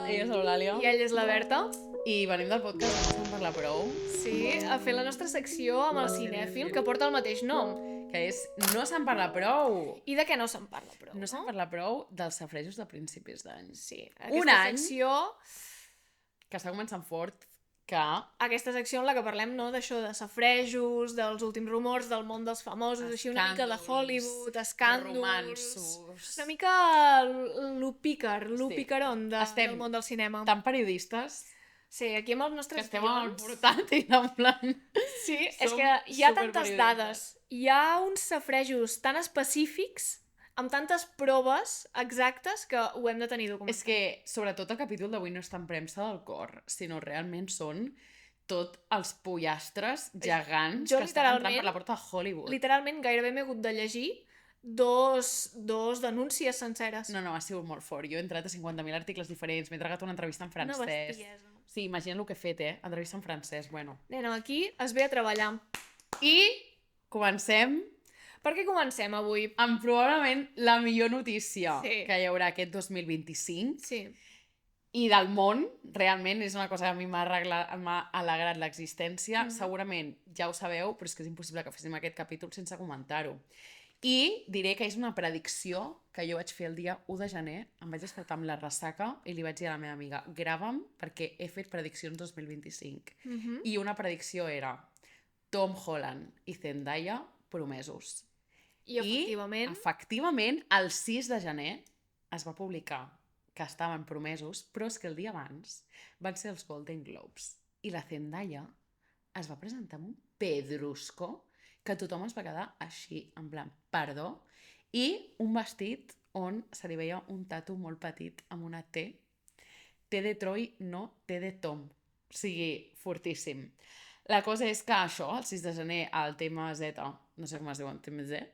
Ella és l'Eulàlia. I ella és la Berta. I venim del podcast de No se'n parla prou, Sí, a fer la nostra secció amb el cinèfil, que porta el mateix nom. que és No se'n parla prou. I de què no se'n parla prou, No se'n parla prou dels safrejos de principis d'any. Sí, Un aquesta any secció... que està començant fort, que... Aquesta secció en la que parlem, no?, d'això de safrejos, dels últims rumors, del món dels famosos, així una mica de Hollywood, escàndols... romanços... Una mica picaron del món del cinema. Tan periodistes Sí, aquí amb els que nostres estem al guions... portàtil, en plan... Sí, és Som que hi ha tantes superperiodistes. dades, hi ha uns safrejos tan específics, amb tantes proves exactes, que ho hem de tenir documentat. És que, sobretot, el capítol d'avui no és tan premsa del cor, sinó realment són tot els pollastres gegants Jo que estan entrant literalment- per la porta de Hollywood. Literalment gairebé m'he hagut de llegir dos denúncies senceres. No, ha sigut molt fort. Jo he entrat a 50.000 articles diferents, m'he tragat una entrevista en Una francès. bestiesa. Sí, imagina't el que he fet, Entrevista en francès, bueno. Nena, aquí es ve a treballar. I comencem Per què comencem avui? amb probablement la millor notícia Sí. que hi haurà aquest 2025. Sí. I del món, realment, és una cosa que a mi m'ha alegrat l'existència. Segurament ja ho sabeu, però és que és impossible que féssim aquest capítol sense comentar-ho. I diré que és una predicció que jo vaig fer el dia 1 de gener, em vaig despertar amb la ressaca i li vaig dir a la meva amiga, grava'm perquè he fet prediccions 2025. I una predicció era Tom Holland i Zendaya promesos. I efectivament... Efectivament, el 6 de gener es va publicar que estaven promesos, però és que el dia abans van ser els Golden Globes. I la Zendaya es va presentar amb un pedrusco que tothom es va quedar així, en plan, perdó, i un vestit on se li veia un tatu molt petit amb una T. T de Troy, no T de Tom. O sigui, fortíssim. La cosa és que això, el 6 de gener, al TMZ, no sé com es diu en TMZ,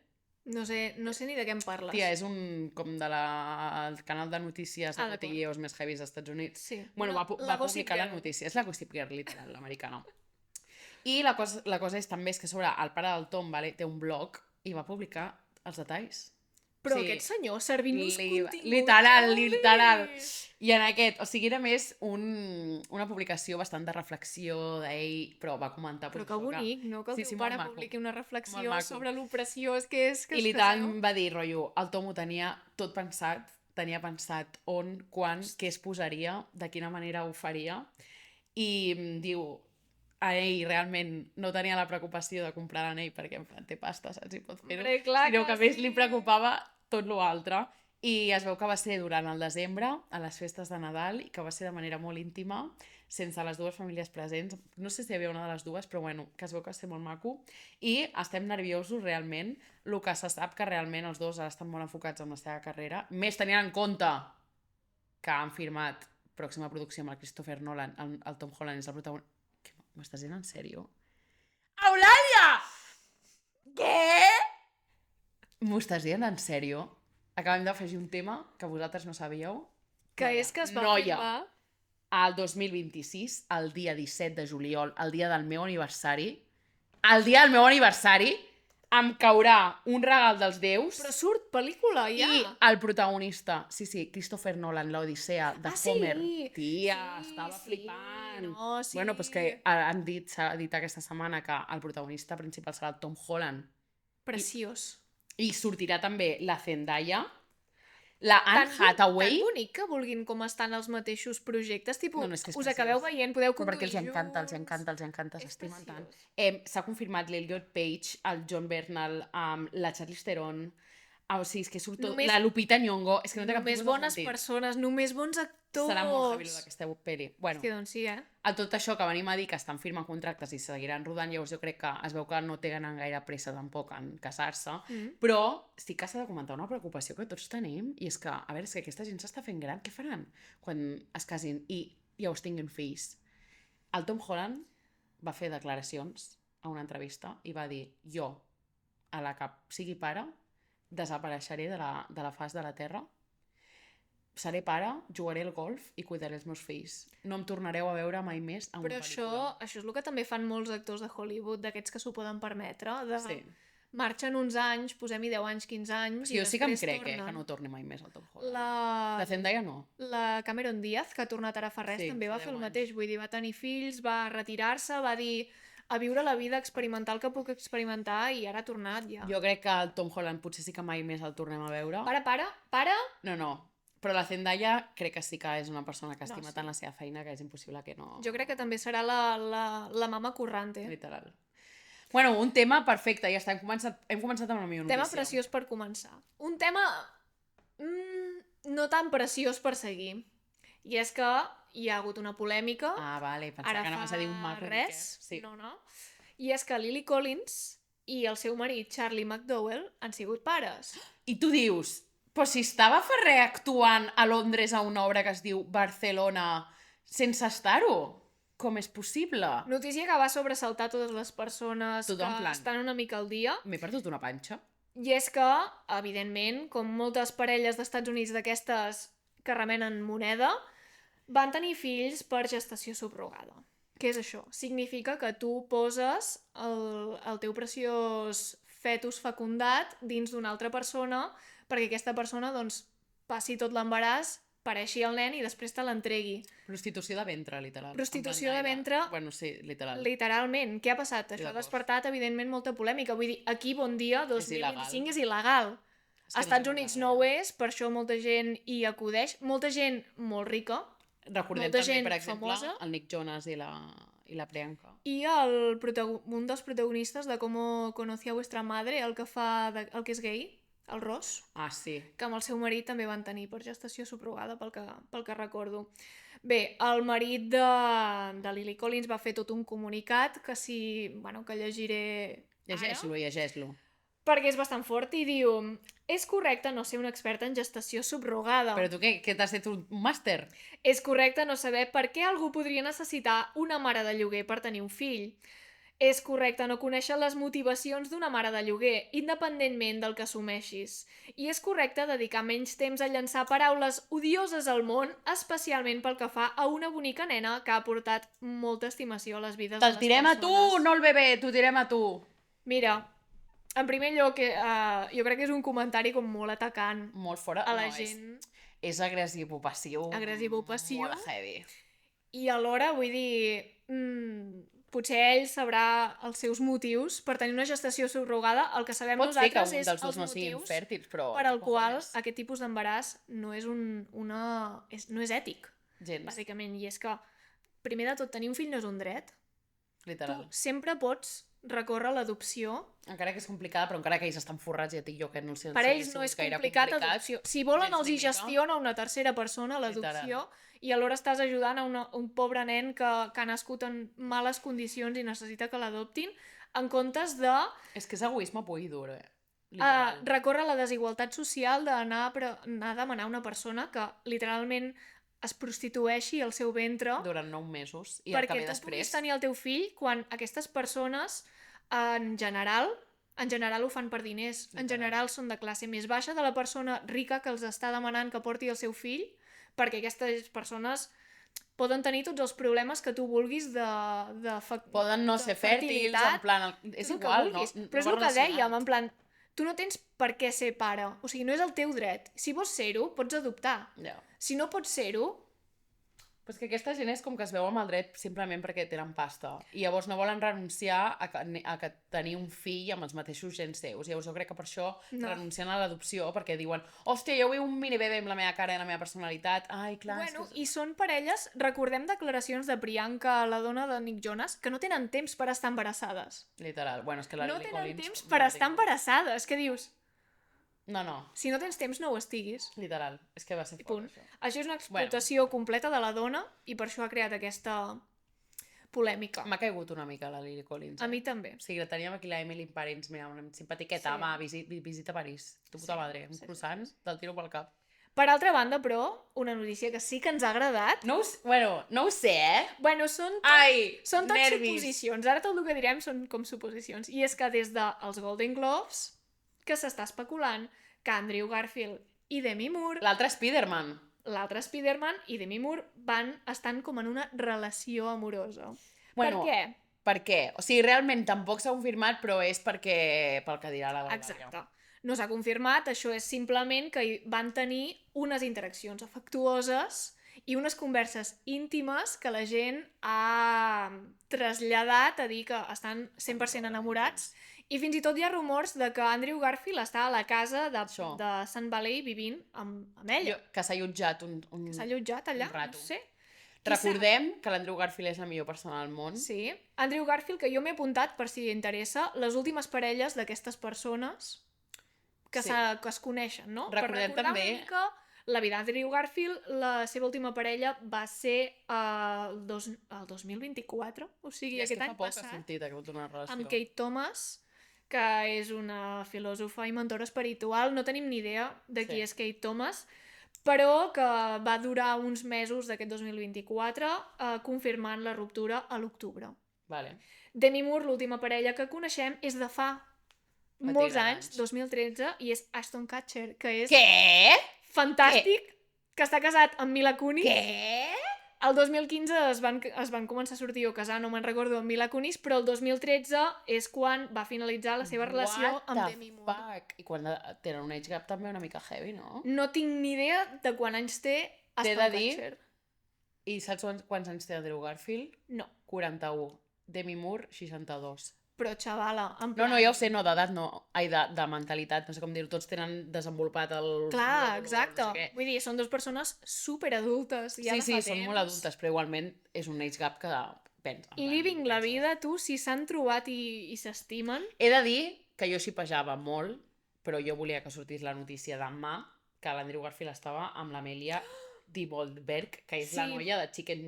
No sé ni de què em parles. tia, és un com de el canal de notícies de d'acord. cotilleos més heavies dels Estats Units. Sí. Bueno, La va Gossip publicar la Girl. notícia. És la Gossip Girl, literal, l'americana. I la cosa és també és que sobre el pare del Tom, vale, té un blog i va publicar els detalls. Però Sí. aquest senyor servint-nos contingut... Literal. I en aquest, o sigui, era més una publicació bastant de reflexió d'ell, però va comentar... Però pues, que això, bonic, no? Que el Sí, teu sí, pare molt maco. publiqui una Molt reflexió maco. sobre l'opressió. És que és que I literalment va dir, rotllo, el Tom ho tenia tot pensat, tenia pensat on, quan, què es posaria, de quina manera ho faria, i diu, a ell realment no tenia la preocupació de comprar l'anell perquè en plan té pasta, saps? I pot fer-ho, Hombre, clar sinó que que a més sí. li preocupava tot l'altre. I es veu que va ser durant el desembre, a les festes de Nadal, i que va ser de manera molt íntima, sense les dues famílies presents. No sé si hi havia una de les dues, però bueno, que es veu que va ser molt maco. I estem nerviosos, realment. El que se sap que realment els dos ara estan molt enfocats en la seva carrera. Més tenint en compte que han firmat pròxima producció amb el Christopher Nolan, el Tom Holland és el protagonista. M'estàs dient en sèrio? Eulàlia! Què? M'ho estàs dient en sèrio? Acabem d'afegir un tema que vosaltres no sabíeu. Que és que es va Noia, firmar... al 2026, el dia 17 de juliol, el dia del meu aniversari, em caurà un regal dels déus Però surt pel·lícula, ja! i el protagonista, sí, Christopher Nolan, l'Odissea de Ah, sí? Homer. Tia, Sí, estava sí, flipant. no, sí. Bueno, pues que s'ha dit aquesta setmana que el protagonista principal serà el Tom Holland. Preciós. I sortirà també la Zendaya, la Anne Hathaway... Tan bonic que vulguin com estan els mateixos projectes. Tipus, No, és que és us acabeu preciós. veient, podeu Però conduir perquè els encanta, És s'estimen tant. preciós. S'ha confirmat l'Elliot Page, el John Bernal, la Charlize Theron, o sigui, és que surt tot, Només- la Lupita Nyong'o, és que no té cap Només tipus de bones sentit. persones, només bons actors. Serà molt heavy d'aquesta pel·li. Bueno, És que doncs sí, a tot això que venim a dir que estan firmant contractes i seguiran rodant, llavors jo crec que es veu que no tenen gaire pressa tampoc en casar-se, però sí que s'ha de comentar una preocupació que tots tenim, i és que, a veure, és que aquesta gent s'està fent gran, què faran quan es casin i llavors tinguin fills? El Tom Holland va fer declaracions a una entrevista i va dir, jo, a la que sigui pare, desapareixeré de la faç de la Terra, seré pare, jugaré al golf i cuidaré els meus fills. No em tornareu a veure mai més en Però una pel·lícula. això és el que també fan molts actors de Hollywood, d'aquests que s'ho poden permetre, de Sí. marxen uns anys, posem-hi 10 anys, 15 anys, Jo sí que em després crec, que tornen. no torni mai més al Tom Holland. La Zendaya no. Cameron Diaz, que ha tornat ara fa res, Sí, també fa va fer 10 el anys. mateix. Vull dir, va tenir fills, va retirar-se, va dir a viure la vida, experimentar el que puc experimentar i ara ha tornat ja. Jo crec que el Tom Holland potser sí que mai més el tornem a veure. Para! No. Però la Zendaya crec que sí que és una persona que estima sí. tant la seva feina que és impossible que no... Jo crec que també serà la mama currante. Literal. Bueno, un tema perfecte, ja està. Hem començat amb la millor notícia. Tema preciós per començar. Un tema no tan preciós per seguir. I és que hi ha hagut una polèmica. Ah, vale, pensava que anaves a dir un maco. res. Sí. No. I és que Lily Collins i el seu marit Charlie McDowell han sigut pares. I tu dius, però si estava Ferrer actuant a Londres a una obra que es diu Barcelona sense estar-ho, com és possible? Notícia que va sobresaltar totes les persones Tothom, que plan. estan una mica al dia. M'he perdut una panxa. I és que, evidentment, com moltes parelles d'Estats Units d'aquestes que remenen moneda, van tenir fills per gestació subrogada. Què és això? Significa que tu poses el teu preciós fetus fecundat dins d'una altra persona perquè aquesta persona doncs, passi tot l'embaràs, pareixi el nen i després te l'entregui. Prostitució de ventre, literal. Prostitució de ventre. Bueno, sí, literal. Literalment. Què ha passat? Això ha despertat, evidentment, molta polèmica. Vull dir, aquí, bon dia, 2025 és il·legal. Als Estats Units no ho és, per això molta gent hi acudeix. Molta gent molt rica. Recordem molta també, gent per exemple, famosa. el Nick Jonas i la Priyanka. I un dels protagonistes de Com conocí a vuestra madre, el que el que és gay, el Ross, Ah, sí. que amb el seu marit també van tenir per gestació subrogada, pel que recordo. Bé, el marit de Lily Collins va fer tot un comunicat que que llegiré Llegeix-lo. perquè és bastant fort i diu: és correcte no ser un expert en gestació subrogada. Però tu què t'has fet un màster? És correcte no saber per què algú podria necessitar una mare de lloguer per tenir un fill. És correcte no conèixer les motivacions d'una mare de lloguer, independentment del que assumeixis. I és correcte dedicar menys temps a llançar paraules odioses al món, especialment pel que fa a una bonica nena que ha portat molta estimació a les vides de les Te'l tirem a tu, no el bebè, t'ho tirem a tu. Mira, en primer lloc, jo crec que és un comentari com molt atacant Molt fora. a la gent. És agressivo-passiu. Agressivo-passiu. Molt heavy. I alhora, vull dir, potser ell sabrà els seus motius per tenir una gestació subrogada. El que sabem Pot ser que nosaltres un és dels dos els no siguin motius fèrtils, però... per al qual aquest tipus d'embaràs no és no és ètic, Gens, bàsicament. I és que, primer de tot, tenir un fill no és un dret. literal. Tu sempre pots recórrer a l'adopció. Encara que és complicada, però encara que ells estan forrats, ja et dic jo que no sé Per ells no és complicat l'adopció. Si volen, gens els hi ni mica. gestiona una tercera persona l'adopció i alhora estàs ajudant a un pobre nen que ha nascut en males condicions i necessita que l'adoptin, en comptes de És que és egoisme pur i dur, recórrer a la desigualtat social d'anar a demanar a una persona que literalment es prostitueixi el seu ventre Durant 9 mesos i el que perquè ve tu després. puguis tenir el teu fill quan aquestes persones en general ho fan per diners. En general són de classe més baixa de la persona rica que els està demanant que porti el seu fill, perquè aquestes persones poden tenir tots els problemes que tu vulguis Poden no ser fèrtils, en plan... És igual, no? Però és el que dèiem, en plan, tu no tens per què ser pare. O sigui, no és el teu dret. Si vols ser-ho, pots adoptar. Ja. Si no pots ser-ho, Però és que aquesta gent és com que es veu amb el dret simplement perquè tenen pasta. I llavors no volen renunciar a que tenir un fill amb els mateixos gens seus. Llavors jo crec que per això renuncien a l'adopció, perquè diuen hòstia, jo vull un minibebè amb la meva cara i la meva personalitat. Ai, clar. bueno, i són parelles, recordem declaracions de Priyanka, la dona de Nick Jonas, que no tenen temps per estar embarassades. Literal. Bueno, és que la No Lily tenen Collins... temps per estar embarassades. Què dius? No. Si no tens temps, no ho estiguis. Literal. És que va ser fort, Punt. això. Això és una explotació completa de la dona i per això ha creat aquesta polèmica. M'ha caigut una mica la Lily Collins. A mi també. O sigui, la teníem aquí la Emily in Paris, mira, una simpatiqueta, Sí. va, visita París. Tu puta madre, un croissant, te'l tiro pel cap. Per altra banda, però, una notícia que sí que ens ha agradat. No ho sé, Bueno, són tot nervis. suposicions. Ara tot el que direm són com suposicions. I és que des dels Golden Globes, que s'està especulant que Andrew Garfield i Demi Moore, L'altre Spider-Man. l'altre Spider-Man i Demi Moore estan com en una relació amorosa. Bueno, Per què? Per què? O sigui, realment tampoc s'ha confirmat, però és pel que dirà la Gaia. Exacte. No s'ha confirmat, això és simplement que van tenir unes interaccions afectuoses i unes converses íntimes que la gent ha traslladat a dir que estan 100% enamorats, i fins i tot hi ha rumors de que Andrew Garfield està a la casa de Sun Valley vivint amb ella. Que s'ha allotjat que s'ha allotjat allà, un rato. no sé. Recordem que l'Andrew Garfield és la millor persona del món. Sí. Andrew Garfield, que jo m'he apuntat, per si interessa, les últimes parelles d'aquestes persones que es coneixen, no? Recordem per recordar també... una mica la vida d'Andrew Garfield, la seva última parella va ser el 2024, o sigui, aquest any passat, amb Kate Thomas, que és una filòsofa i mentora espiritual. No tenim ni idea de qui és Kate Thomas, però que va durar uns mesos d'aquest 2024 confirmant la ruptura a l'octubre. Vale. Demi Moore, l'última parella que coneixem, és de fa molts anys, 2013, i és Ashton Kutcher, que és fantàstic, que està casat amb Mila Kunis. Què? El 2015 es van començar a sortir o casar, no me'n recordo, amb Mila Kunis, però el 2013 és quan va finalitzar la seva relació amb Demi Moore. I quan tenen un age gap també una mica heavy, no? No tinc ni idea de quant anys té Ashton Kutcher. I saps quants anys té Andrew Garfield? No. 41. Demi Moore, 62. Però, xavala, en plan... No, ja ho sé, no, d'edat no. Ai, de mentalitat, no sé com dir-ho. Tots tenen desenvolupat el... Clar, exacte. No sé, vull dir, són dues persones superadultes. Ja sí, són molt adultes, però igualment és un age gap que pensa. Living la vida, tu, si s'han trobat i s'estimen... He de dir que jo xipejava molt, però jo volia que sortís la notícia demà que l'Andrew Garfield estava amb l'Amelia Dievoldberg, que és la noia de Chicken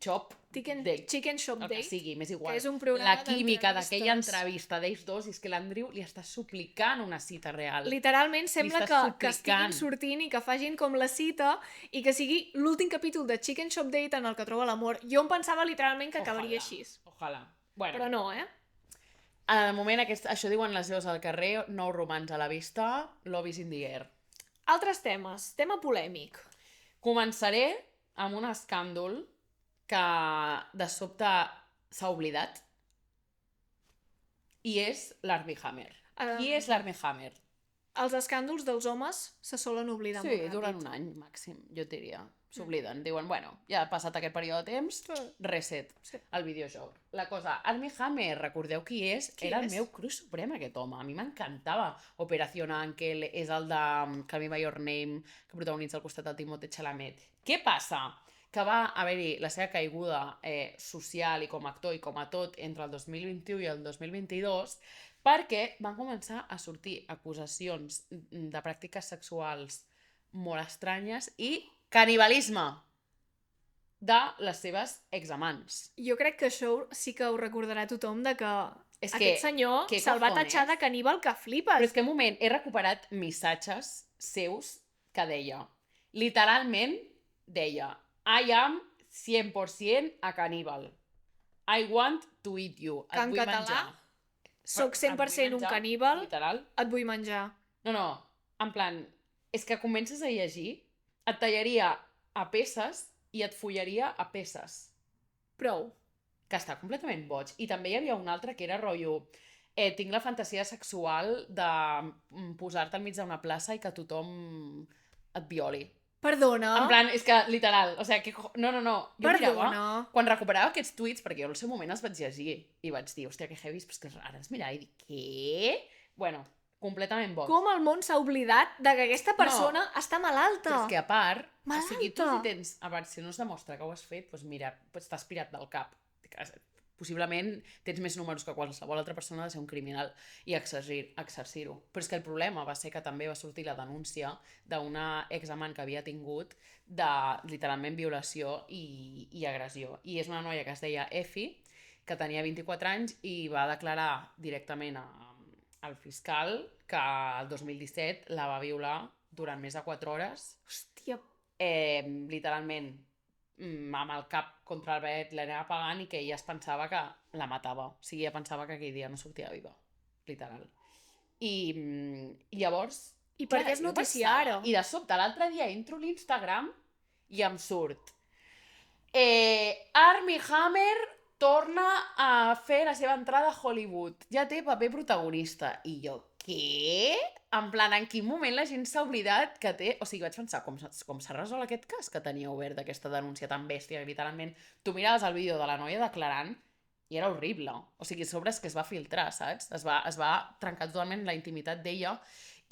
Shop Day. Chicken Shop Day. El que sigui, m'és igual. Que és un programa la química d'aquella entrevista d'ells dos és que l'Andrew li està suplicant una cita real. Literalment sembla que estiguin sortint i que facin com la cita i que sigui l'últim capítol de Chicken Shop Date en el que troba l'amor. Jo em pensava literalment que acabaria així. Ojalà. Bueno. Però no, De moment, això diuen les veus al carrer, nou romans a la vista, love is in the air. Altres temes. Tema polèmic. Començaré amb un escàndol que de sobte s'ha oblidat i és l'Armie Hammer. Qui és l'Armie Hammer? Els escàndols dels homes se solen oblidar molt ràpid. Sí, duren un any màxim, jo diria. S'obliden. Diuen, bueno, ja ha passat aquest període de temps, reset, el videojoc. La cosa, Armie Hammer, recordeu qui és? Era el meu crush suprem, aquest home. A mi m'encantava. Operación Ankel, és el de Call Me By Your Name, que protagonitza al costat del Timothée Chalamet. Què passa? Que va haver-hi la seva caiguda social i com a actor i com a tot entre el 2021 i el 2022 perquè van començar a sortir acusacions de pràctiques sexuals molt estranyes i canibalisme de les seves examants. Jo crec que això sí que ho recordarà tothom, de que aquest senyor se'l va tatxar de caníbal que flipes. Però és que un moment, he recuperat missatges seus que deia, literalment deia, I am 100% a caníbal. I want to eat you. Et vull menjar. Soc 100% un caníbal, literal. Et vull menjar. No, en plan, és que comences a llegir, et tallaria a peces i et follaria a peces. Prou. Que està completament boig. I també hi havia un altre que era rotllo, tinc la fantasia sexual de posar-te al mig d'una plaça i que tothom et violi. Perdona? En plan, és que, literal, o sigui, no. Jo Perdona? mirava, quan recuperava aquests tuits, perquè jo al seu moment els vaig llegir, i vaig dir, hòstia, que heavy, però és que ara els mirava i dic, què? Bueno, completament boig. Com el món s'ha oblidat de que aquesta persona està malalta? Però és que a part, malalta. O sigui, tu si tens, a part, si no es demostra que ho has fet, doncs mira, estàs pirat del cap. Possiblement tens més números que qualsevol altra persona de ser un criminal i exercir-ho. Però és que el problema va ser que també va sortir la denúncia d'una examant que havia tingut de, literalment, violació i agressió. I és una noia que es deia Efi, que tenia 24 anys i va declarar directament al fiscal que el 2017 la va violar durant més de 4 hores. Hòstia. Literalment, amb el cap contra el vet, l'anava pagant i que ella es pensava que la matava. O sigui, ella pensava que aquell dia no sortia viva. Literal. I llavors... I per què és notícia ara? I de sobte, l'altre dia entro a l'Instagram i em surt Armie Hammer torna a fer la seva entrada a Hollywood. Ja té paper protagonista. I jo, què? En plan, en quin moment la gent s'ha oblidat que té... O sigui, vaig pensar, com s'ha resolt aquest cas que tenia obert d'aquesta denúncia tan bèstia, que literalment tu miraves el vídeo de la noia declarant i era horrible. O sigui, a sobre és que es va filtrar, saps? Es va trencar totalment la intimitat d'ella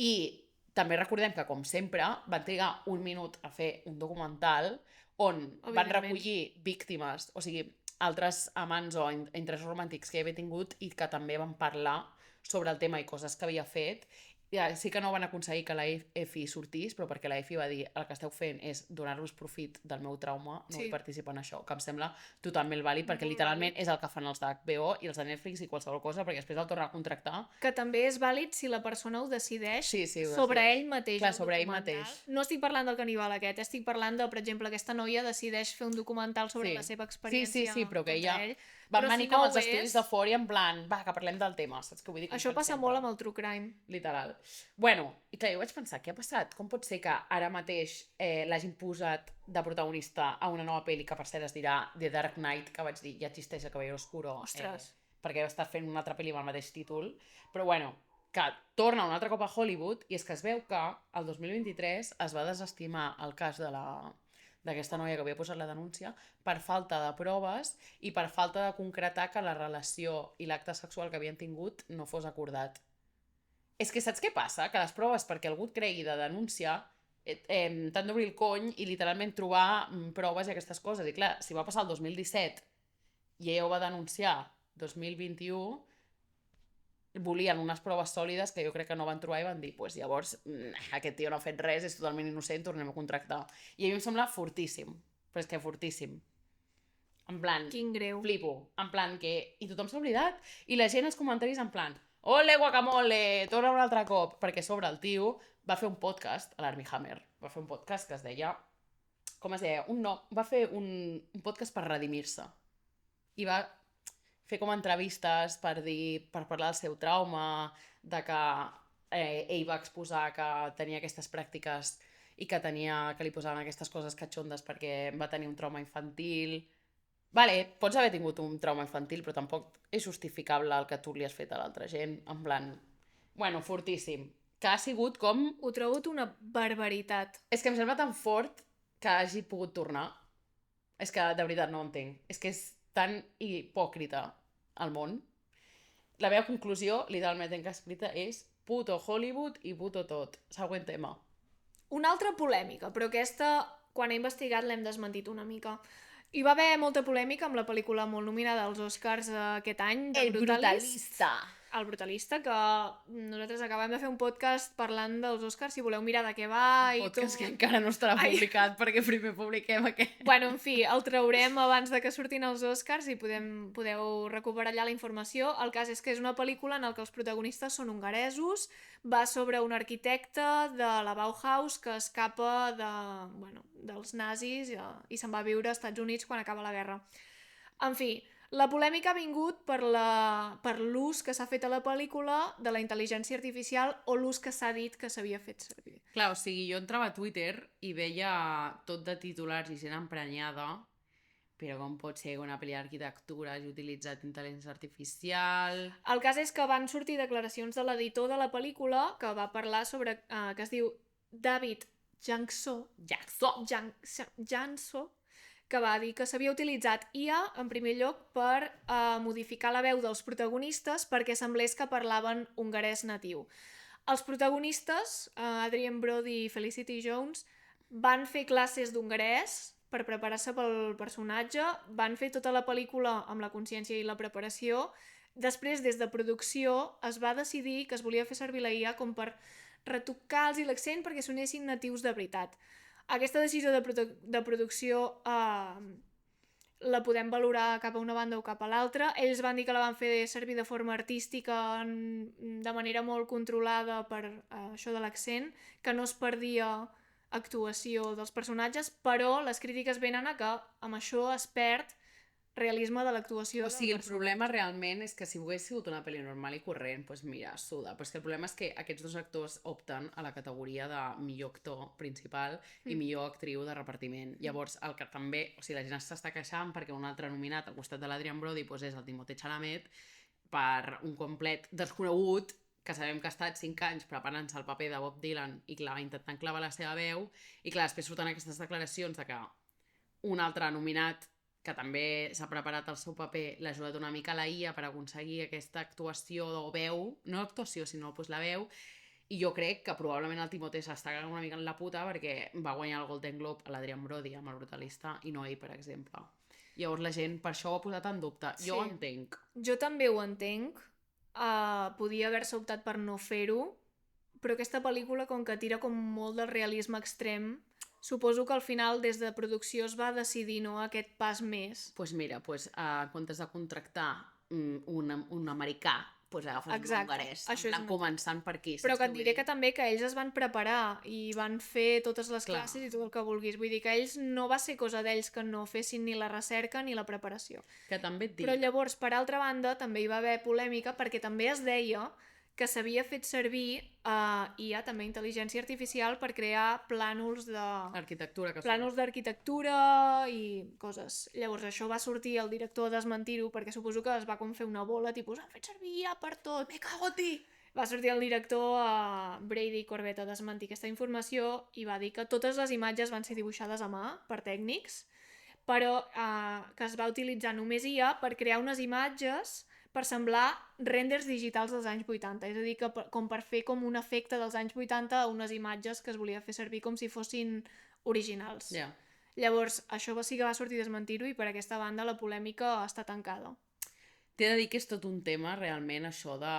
i també recordem que, com sempre, van trigar un minut a fer un documental on van recollir víctimes, o sigui, altres amants o interessos romàntics que havia tingut i que també van parlar sobre el tema i coses que havia fet. Ja, sí que no van aconseguir que la EFI sortís, però perquè la EFI va dir el que esteu fent és donar-vos profit del meu trauma, no vull participar en això, que em sembla totalment vàlid, perquè literalment és el que fan els d'HBO i els de Netflix i qualsevol cosa, perquè després el tornen a contractar. Que també és vàlid si la persona ho decideix ho sobre ell mateix. Clar, sobre ell mateix. No estic parlant del caníbal aquest, estic parlant de, per exemple, aquesta noia decideix fer un documental sobre la seva experiència. Sí, però que ella... Van venir com els estudis de fora i en plan, va, que parlem del tema, saps què vull dir? Això passa molt amb el true crime. Literal. Bueno, i clar, jo vaig pensar, què ha passat? Com pot ser que ara mateix l'hagin posat de protagonista a una nova pel·li que per cert es dirà The Dark Knight, que vaig dir, ja existeix el Caballero Oscuro. Ostres. Perquè està fent una altra pel·li amb el mateix títol. Però bueno, que torna un altre cop a Hollywood i és que es veu que el 2023 es va desestimar el cas d'aquesta noia que havia posat la denúncia per falta de proves i per falta de concretar que la relació i l'acte sexual que havien tingut no fos acordat. És que saps què passa? Que les proves perquè algú et cregui de denúncia t'han d'obrir el cony i literalment trobar proves i aquestes coses. I clar, si va passar el 2017 i ella ho va denunciar 2021, volien unes proves sòlides que jo crec que no van trobar i van dir, pues llavors aquest tio no ha fet res, és totalment innocent, tornem a contractar. I a mi em sembla fortíssim, però és que fortíssim. En plan, quin greu. Flipo, en plan que... I tothom s'ha oblidat, i la gent als comentaris en plan, ole guacamole, torna un altre cop, perquè sobre el tio va fer un podcast a l'Armie Hammer, va fer un podcast que es deia, com es deia? Va fer un podcast per redimir-se. I va fer com entrevistes per parlar del seu trauma, de que ell va exposar que tenia aquestes pràctiques i que li posaven aquestes coses catxondes perquè va tenir un trauma infantil. Vale, pots haver tingut un trauma infantil, però tampoc és justificable el que tu li has fet a l'altra gent, en plan... Bueno, fortíssim. Que ha sigut com... Ho trobo una barbaritat. És que em sembla tan fort que hagi pogut tornar. És que, de veritat, no ho entenc. És que és tan hipòcrita al món. La meva conclusió, literalment que escrita, és puto Hollywood i puto tot. Següent tema. Una altra polèmica, però aquesta, quan he investigat, l'hem desmentit una mica. Hi va haver molta polèmica amb la pel·lícula molt nominada als Oscars aquest any, de Brutalista. El Brutalista, que nosaltres acabem de fer un podcast parlant dels Oscars, si voleu mirar de què va... Un podcast que encara no estarà publicat perquè primer publiquem aquest. Bueno, en fi, el traurem abans de que surtin els Oscars i podeu recuperar allà la informació. El cas és que és una pel·lícula en què els protagonistes són hongaresos, va sobre un arquitecte de la Bauhaus que escapa dels nazis i se'n va a viure als Estats Units quan acaba la guerra. En fi, la polèmica ha vingut per l'ús que s'ha fet a la pel·lícula de la intel·ligència artificial o l'ús que s'ha dit que s'havia fet servir. Clar, o sigui, jo entrava a Twitter i veia tot de titulars i gent emprenyada, però com pot ser que una pel·li d'arquitectura hagi utilitzat intel·ligència artificial... El cas és que van sortir declaracions de l'editor de la pel·lícula que va parlar sobre... que es diu David Jansó, que va dir que s'havia utilitzat IA, en primer lloc, per modificar la veu dels protagonistes perquè semblés que parlaven hongarès natiu. Els protagonistes, Adrien Brody i Felicity Jones, van fer classes d'hongarès per preparar-se pel personatge, van fer tota la pel·lícula amb la consciència i la preparació. Després, des de producció, es va decidir que es volia fer servir la IA com per retocar-los l'accent perquè sonessin natius de veritat. Aquesta decisió de producció la podem valorar cap a una banda o cap a l'altra. Ells van dir que la van fer servir de forma artística, de manera molt controlada per això de l'accent, que no es perdia actuació dels personatges, però les crítiques venen a que amb això es perd realisme de l'actuació O del sigui, el personatge. problema realment és que si hagués sigut una pel·li normal i corrent, doncs mira, suda. Però és que el problema és que aquests dos actors opten a la categoria de millor actor principal i millor actriu de repartiment. Llavors, el que també, o sigui, la gent s'està queixant perquè un altre nominat al costat de l'Adrian Brody doncs és el Timothée Chalamet per un complet desconegut que sabem que ha estat 5 anys preparant-se el paper de Bob Dylan i clar, intentant clavar la seva veu i clar, després surten aquestes declaracions de que un altre nominat que també s'ha preparat el seu paper, l'ha ajudat una mica a la IA per aconseguir aquesta actuació o veu, no actuació, sinó pues, la veu, i jo crec que probablement el Timothée s'està cagant una mica en la puta perquè va guanyar el Golden Globe a l'Adrian Brody amb El Brutalista i no ell, per exemple. Llavors la gent per això ho ha posat en dubte. Jo ho entenc. Jo també ho entenc. Podia haver-se optat per no fer-ho, però aquesta pel·lícula, com que tira com molt del realisme extrem, suposo que al final des de producció es va decidir no aquest pas més. Doncs pues mira, pues, en comptes de contractar un americà, pues agafes un hongarès, començant per aquí. Però que et diré que també que ells es van preparar i van fer totes les classes i tot el que vulguis. Vull dir que ells no va ser cosa d'ells que no fessin ni la recerca ni la preparació. Que també et dic. Però llavors, per altra banda, també hi va haver polèmica perquè també es deia que s'havia fet servir IA, també intel·ligència artificial, per crear plànols d'arquitectura i coses. Llavors això va sortir el director a desmentir-ho perquè suposo que es va com fer una bola, tipus, han fet servir IA per tot, me cago en ti! Va sortir el director Brady Corbett a desmentir aquesta informació i va dir que totes les imatges van ser dibuixades a mà per tècnics, però que es va utilitzar només IA per crear unes imatges per semblar renders digitals dels anys 80, és a dir, que com per fer com un efecte dels anys 80 a unes imatges que es volia fer servir com si fossin originals. Yeah. Llavors, això sí que va sortir a desmentir-ho i per aquesta banda la polèmica està tancada. T'he de dir que és tot un tema realment això de...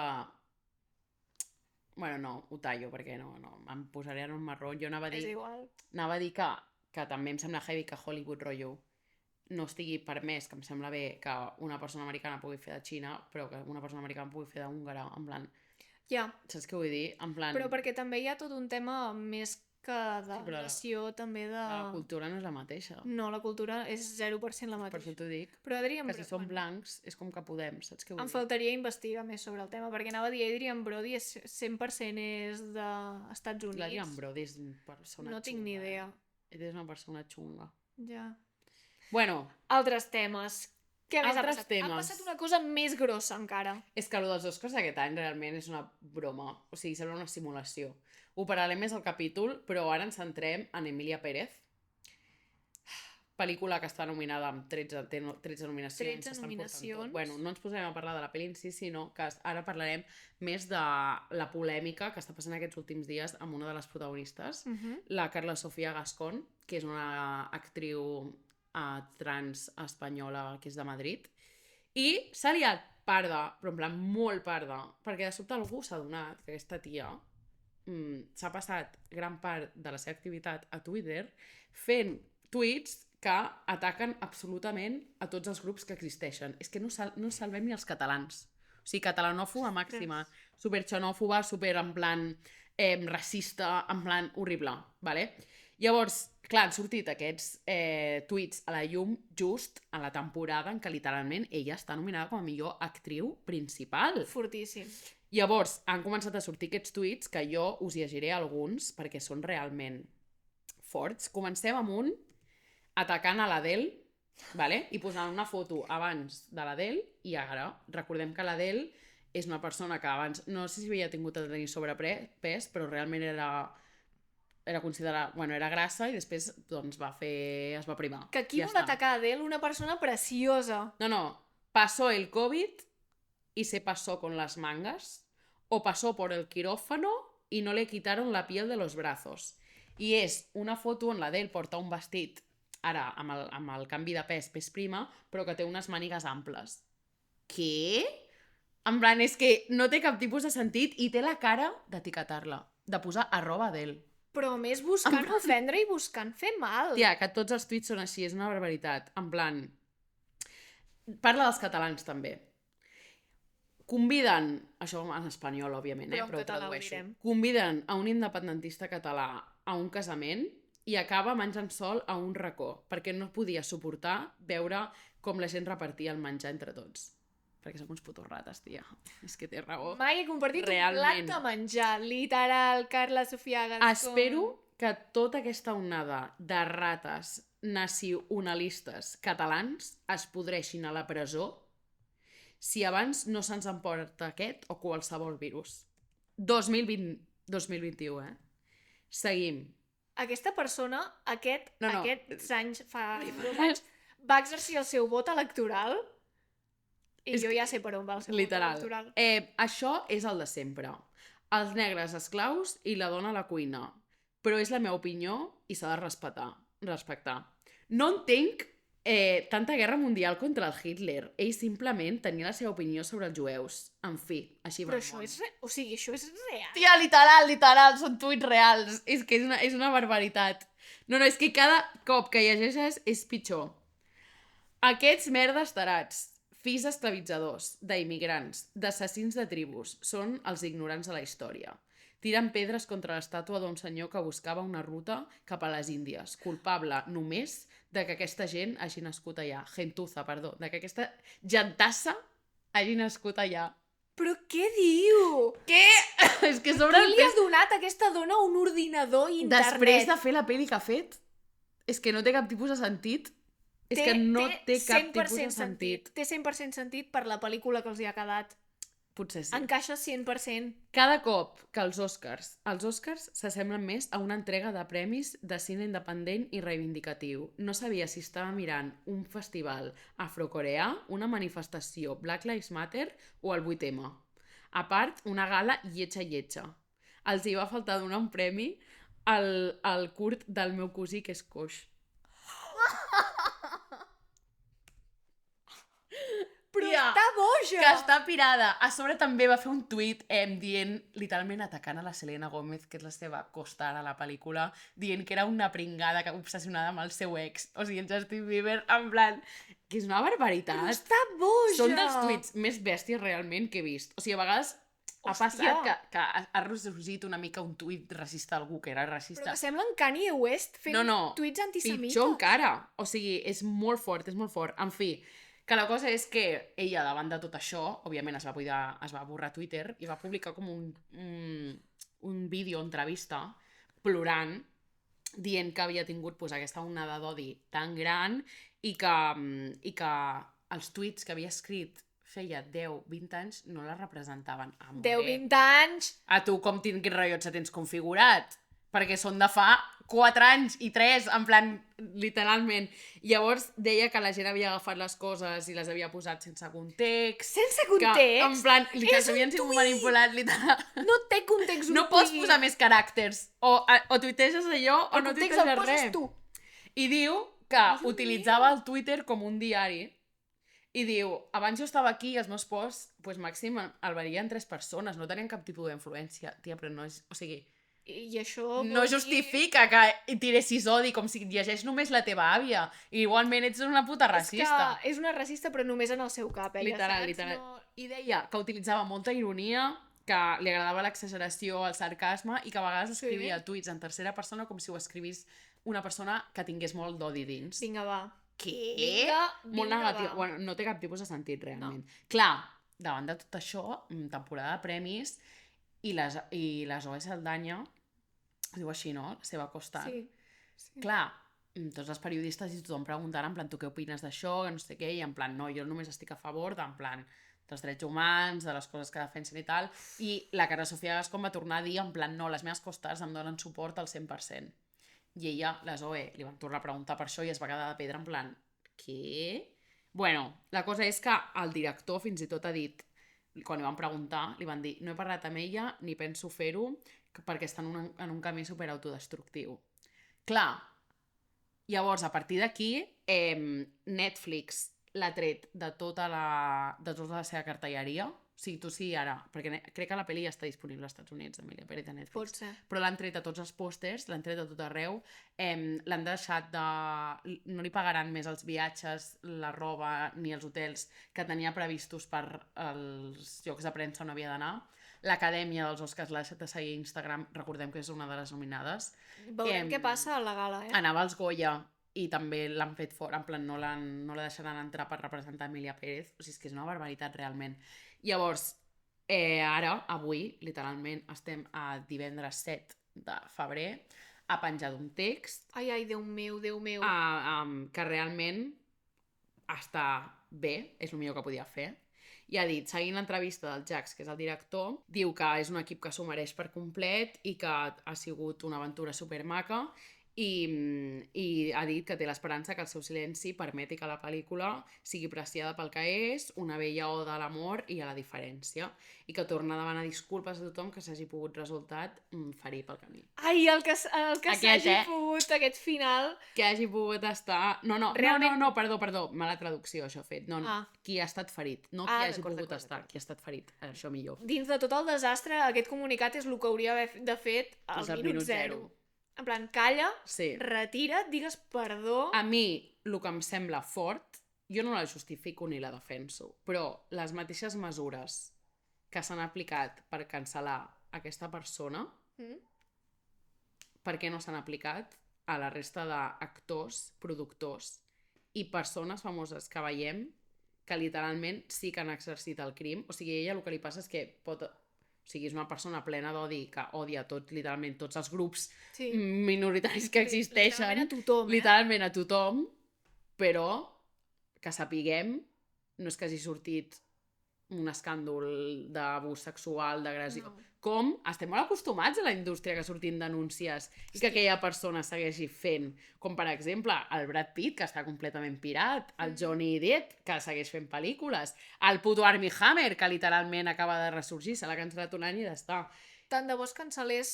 Bueno, no, ho tallo perquè no, em posaré en un marró. Jo anava a dir... És igual. Anava a dir que també em sembla heavy que Hollywood rotllo no estigui permès, que em sembla bé que una persona americana pugui fer de Xina, però que una persona americana pugui fer d'húngara, en plan... Ja. Saps què vull dir? En plan... Però perquè també hi ha tot un tema més que de nació, també de... La cultura no és la mateixa. No, la cultura és 0% la mateixa. Per això t'ho dic. Però Adrian que si som blancs és com que podem, saps què vull dir? Em faltaria investigar més sobre el tema, perquè anava a dir Adrian Brody 100% és d'Estats Units. L'Adrian Brody és una persona xunga. No tinc ni idea. És una persona xunga. Ja. Bueno. Altres temes. Què més ha passat? Temes. Ha passat una cosa més grossa encara. És que el dels Oscars d'aquest any realment és una broma. O sigui, sembla una simulació. Ho parlarem més al capítol, però ara ens centrem en Emilia Pérez. Pel·lícula que està nominada amb 13 nominacions. 13 nominacions. Bueno, no ens posarem a parlar de la pel·li en si, sinó que ara parlarem més de la polèmica que està passant aquests últims dies amb una de les protagonistes, la Carla Sofía Gascón, que és una actriu trans espanyola que és de Madrid, i s'ha liat parda, però en plan molt parda, perquè de sobte algú s'ha adonat que aquesta tia s'ha passat gran part de la seva activitat a Twitter fent tuits que ataquen absolutament a tots els grups que existeixen. És que no salvem ni els catalans. O sigui, catalanòfoba màxima, superxenòfoba, super en plan racista, en plan horrible, ¿vale? Llavors, clar, han sortit aquests tuits a la llum just en la temporada en què literalment ella està nominada com a millor actriu principal. Fortíssim. Llavors, han començat a sortir aquests tuits que jo us llegiré alguns perquè són realment forts. Comencem amb un atacant a l'Adele, ¿vale? I posant una foto abans de l'Adele i ara. Recordem que l'Adele és una persona que abans, no sé si havia tingut a tenir sobrepès, però realment era considerada, bueno, era grassa i després doncs es va primar. Que aquí vol atacar a Adele, una persona preciosa. No, pasó el COVID y se pasó con las mangas o pasó por el quirófano y no le quitaron la piel de los brazos. I és una foto on l'Adele porta un vestit, ara amb el canvi de pes prima, però que té unes mànigues amples. Què? En plan, és que no té cap tipus de sentit i té la cara d'etiquetar-la, de posar @Adele. Però més buscant ofendre i buscant fer mal. Tia, que tots els tuits són així, és una barbaritat. En plan, parla dels catalans també. Conviden, això en espanyol, òbviament, però ho tradueixo. Conviden a un independentista català a un casament i acaba menjant sol a un racó, perquè no podia suportar veure com la gent repartia el menjar entre tots. Perquè som uns putos rates, tia. És que té raó. Mai he compartit Realment. un plat de menjar, literal, Carla Sofia Gascon. Espero que tota aquesta onada de rates nacionalistes catalans es podreixin a la presó si abans no se'ns emporta aquest o qualsevol virus. 2021, Seguim. Aquesta persona, No. aquests anys, fa 2 anys, va exercir el seu vot electoral i jo ja sé per on va el seu Literal. vot electoral. Això és el de sempre. Els negres esclaus i la dona a la cuina. Però és la meva opinió i s'ha de respectar. No entenc tanta guerra mundial contra el Hitler. Ell simplement tenia la seva opinió sobre els jueus. En fi, així va Però el això món. això és real. Tia, literal, són tuits reals. És que és una barbaritat. No, és que cada cop que llegeixes és pitjor. Aquests merdes tarats, fills esclavitzadors, d'immigrants, d'assassins de tribus, són els ignorants de la història. Tiren pedres contra l'estàtua d'un senyor que buscava una ruta cap a les Índies, culpable només de que aquesta gent hagi nascut allà. Gentuza, perdó. De que aquesta gentassa hagi nascut allà. Però què diu? Què? És que sobre Qui li ha donat a aquesta dona un ordinador i internet? Després de fer la pel·li que ha fet, és que no té cap tipus de sentit. És que no té cap tipus de sentit. Té 100% sentit per la pel·lícula que els hi ha quedat. Potser sí. Encaixa 100%. Cada cop que els Oscars s'assemblen més a una entrega de premis de cine independent i reivindicatiu. No sabia si estava mirant un festival afrocoreà, una manifestació Black Lives Matter o el 8M. A part, una gala lletja. Els hi va faltar donar un premi al curt del meu cosí, que és coix. Però Tia, està boja! Que està pirada. A sobre també va fer un tuit dient, literalment atacant a la Selena Gómez, que és la seva costada a la pel·lícula, dient que era una pringada obsessionada amb el seu ex. O sigui, el Justin Bieber, en plan... Que és una barbaritat. Però està boja! Són dels tuits més bèsties realment que he vist. O sigui, a vegades ha passat que ha ressorgit una mica un tuit racista d'algú que era racista. Però que semblen Kanye West fent tuits antisemites. Pitjor encara. O sigui, és molt fort, és molt fort. En fi, que la cosa és que ella, davant de tot això, òbviament es va borrar Twitter i va publicar com un vídeo, entrevista, plorant, dient que havia tingut aquesta onada d'odi tan gran i que els tuits que havia escrit feia 10-20 anys no la representaven. 10-20 anys! A tu com quin rellotge tens configurat? Perquè són de fa 4 anys i 3, en plan, literalment. Llavors deia que la gent havia agafat les coses i les havia posat sense context. Sense context? Que, en plan, que s'havien sigut manipulat, literal. No té context. No pots posar més caràcters. O tuiteges allò o no tuiteges res. El poses tu. I diu que utilitzava el Twitter com un diari. I diu, abans jo estava aquí i els meus posts, pues, màxim el veien 3 persones, no tenien cap tipus d'influència. Tia, però no és... O sigui... I això... No justifica que tiressis odi com si llegeix només la teva àvia. I igualment ets una puta racista. És que és una racista, però només en el seu cap, literal, saps? Literal. No... I deia que utilitzava molta ironia, que li agradava l'exageració, el sarcasme, i que a vegades escrivia tuits en tercera persona com si ho escrivís una persona que tingués molt d'odi dins. Vinga, va. Què? Vinga, molt negatiu. Bueno, no té cap tipus de sentit, realment. No. Clar, davant de tot això, temporada de premis, i la Zoe Saldana, es diu així, no? La seva costat. Sí. Clar, tots els periodistes i tothom preguntant en plan, tu què opines d'això, que no sé què, i en plan, no, jo només estic a favor d'en plan dels drets humans, de les coses que defensen i tal, i la Carla Sofia Gascon va tornar a dir en plan, no, les meves costats em donen suport al 100%. I ella, la Zoe, li van tornar a preguntar per això i es va quedar de pedra en plan, què? Bueno, la cosa és que el director fins i tot ha dit, quan li van preguntar, li van dir, no he parlat amb ella ni penso fer-ho perquè està en un camí superautodistructiu. Clar, llavors, a partir d'aquí, Netflix l'ha tret de tota la seva cartelleria. O sigui, tu sí, ara, perquè crec que la pel·li ja està disponible als Estats Units, Emilia Pérez, de Netflix. Pot ser. Però l'han tret de tots els pòsters, l'han tret de tot arreu, l'han deixat de... No li pagaran més els viatges, la roba ni els hotels que tenia previstos per els llocs de premsa on havia d'anar, l'Acadèmia dels Oscars l'ha deixat de seguir a Instagram, recordem que és una de les nominades. Veurem què passa a la gala, Anava als Goya i també l'han fet fora, en plan no la deixaran entrar per representar Emilia Pérez, o sigui, és que és una barbaritat realment. Llavors, ara, avui, literalment, estem a divendres 7 de febrer, ha penjat un text Ai, Déu meu, Déu meu. que realment està bé, és el millor que podia fer. I ha dit, seguint l'entrevista del Jax, que és el director, diu que és un equip que s'ho mereix per complet i que ha sigut una aventura supermaca i ha dit que té l'esperança que el seu silenci permeti que la pel·lícula sigui apreciada pel que és, una bella oda a l'amor i a la diferència, i que torna a demanar disculpes a tothom que s'hagi pogut resultat ferir pel camí. Ai, el que s'hagi pogut, aquest final... Que hagi pogut estar... Realment... No, perdó, mala traducció, això fet. No, qui ha estat ferit, no qui hagi pogut estar, qui ha estat ferit, això millor. Dins de tot el desastre, aquest comunicat és el que hauria de fet al minut zero. En plan, calla, retira't, digues perdó... A mi, el que em sembla fort, jo no la justifico ni la defenso, però les mateixes mesures que s'han aplicat per cancel·lar aquesta persona, per què no s'han aplicat a la resta d'actors, productors i persones famoses que veiem que literalment sí que han exercit el crim? O sigui, ella el que li passa és que pot... O sigui, és una persona plena d'odi que odia literalment tots els grups minoritaris que existeixen. Literalment a tothom, Literalment a tothom, però que sapiguem, no és que hagi sortit un escàndol d'abús sexual, d'agressió... No. Com estem molt acostumats a la indústria que surtin denúncies i que aquella persona segueixi fent, com per exemple el Brad Pitt, que està completament pirat, el Johnny Depp, que segueix fent pel·lícules, el puto Armie Hammer, que literalment acaba de ressorgir, se l'ha cancel·lat un any i ja està. Tant de bo es cancel·lés...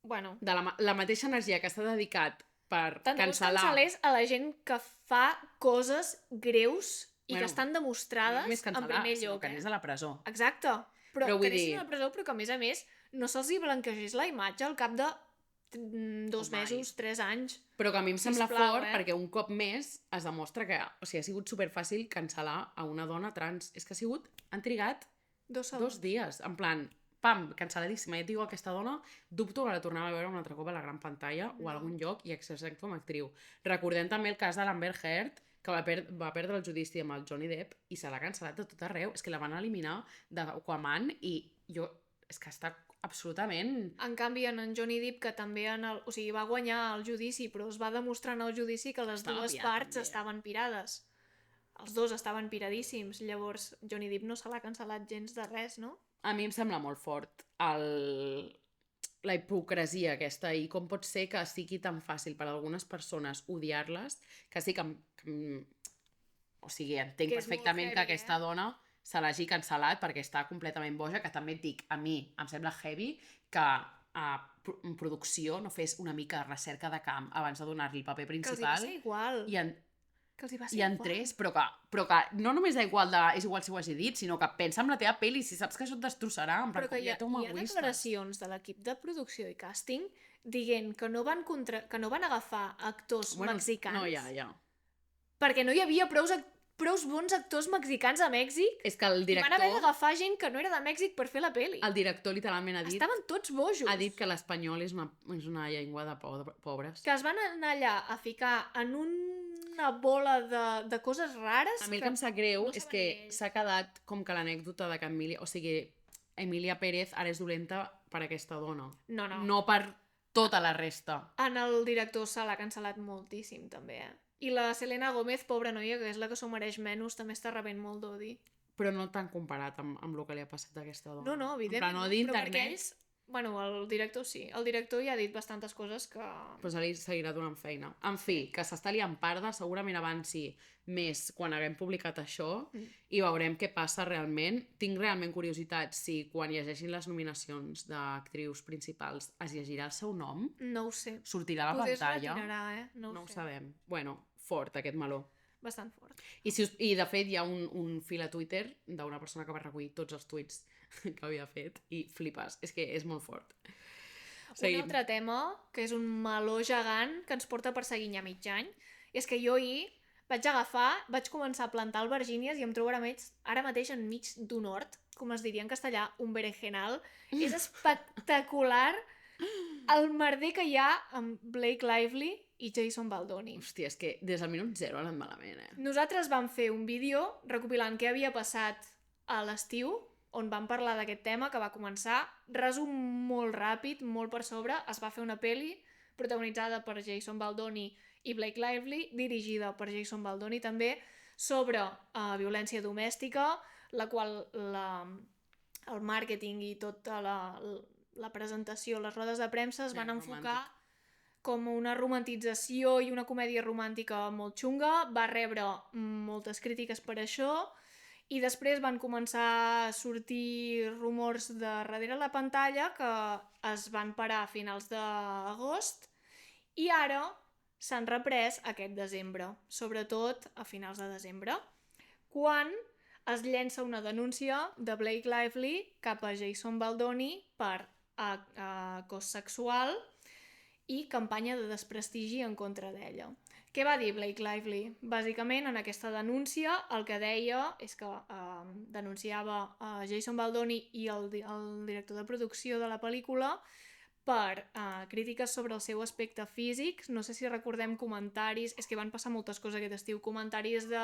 Bueno... De la mateixa energia que està dedicat per cancel·lar... Tant de bo es cancel·lés a la gent que fa coses greus i que estan demostrades en primer lloc. Que anés a la presó. Exacte. Però que anessin a la presó, però que a més no se'ls hi blanquegés la imatge al cap de 2 mesos, 3 anys. Però que a mi em sembla fort perquè un cop més es demostra que ha sigut superfàcil cancel·lar a una dona trans. És que han trigat 2 dies. En plan, pam, cancel·ladíssima. Ja et dic, aquesta dona dubto que la tornava a veure un altre cop a la gran pantalla o a algun lloc i exerceix com a actriu. Recordem també el cas de l'Amber Heard, que va perdre el judici amb el Johnny Depp i se l'ha cancel·lat de tot arreu. És que la van eliminar d'Aquaman i és que està absolutament... En canvi, en Johnny Depp, que també va guanyar el judici, però es va demostrar en el judici que les dues parts estaven pirades. Els dos estaven piradíssims. Llavors, Johnny Depp no se l'ha cancel·lat gens de res, no? A mi em sembla molt fort la hipocresia aquesta i com pot ser que sigui tan fàcil per a algunes persones odiar-les, que sí que... O sigui, entenc perfectament que aquesta dona se l'hagi cancel·lat perquè està completament boja, que també et dic, a mi em sembla heavy que en producció no fes una mica de recerca de camp abans de donar-li el paper principal. Que els hi va ser igual. Que els hi va ser i entrés, però que no només és igual si ho hagi dit, sinó que pensa en la teva pel·li, si saps que això et destrossarà, en plan, però que hi ha declaracions de l'equip de producció i càsting dient que no van agafar actors mexicans. No, ja. Perquè no hi havia prous bons actors mexicans a Mèxic. És que el director... I van haver d'agafar gent que no era de Mèxic per fer la pel·li. El director literalment ha dit... Estaven tots bojos. Ha dit que l'espanyol és una llengua de pobres. Que es van anar allà a ficar en una bola de coses rares. A mi el que em sap greu és que s'ha quedat com que l'anècdota de que Emilia Pérez ara és dolenta per aquesta dona. No per tota la resta. En el director se l'ha cancel·lat moltíssim, també, I la Selena Gómez, pobra noia, que és la que s'ho mereix menys, també està rebent molt d'odi. Però no tan comparat amb el que li ha passat a aquesta dona. No, evidentment. En plan, odi internet... Però perquè ells... Bueno, el director sí. El director ja ha dit bastantes coses que... Però se li seguirà donant feina. En fi, que s'està liant parda, segurament avanci més quan haguem publicat això i veurem què passa realment. Tinc realment curiositat si quan llegeixin les nominacions d'actrius principals es llegirà el seu nom. No ho sé. Sortirà a la pantalla. Retirarà, No ho sabem. Bueno, fort aquest meló. Bastant fort. I de fet hi ha un fil a Twitter d'una persona que va recollir tots els tuits que havia fet i flipes, és que és molt fort. Un altre tema, que és un meló gegant que ens porta perseguint ja mig any, és que jo vaig començar a plantar albergínies i em trobo ara mateix enmig d'un hort com es diria en castellà, un berenjenal. És espectacular el merder que hi ha amb Blake Lively i Jason Baldoni. Hòstia, és que des del minut 0 ha anat malament, Nosaltres vam fer un vídeo recopilant què havia passat a l'estiu, on vam parlar d'aquest tema, que va començar, resum molt ràpid, molt per sobre, es va fer una peli protagonitzada per Jason Baldoni i Blake Lively, dirigida per Jason Baldoni també, sobre violència domèstica, la qual el màrqueting i tota la presentació, les rodes de premsa es van enfocar com una romantització i una comèdia romàntica molt xunga, va rebre moltes crítiques per això, i després van començar a sortir rumors de darrere la pantalla que es van parar a finals d'agost i ara s'han reprès aquest desembre, sobretot a finals de desembre, quan es llença una denúncia de Blake Lively cap a Jason Baldoni per acòs sexual i campanya de desprestigi en contra d'ella. Què va dir Blake Lively? Bàsicament, en aquesta denúncia, el que deia és que denunciava a Jason Baldoni i el director de producció de la pel·lícula per crítiques sobre el seu aspecte físic. No sé si recordem comentaris, és que van passar moltes coses aquest estiu, comentaris de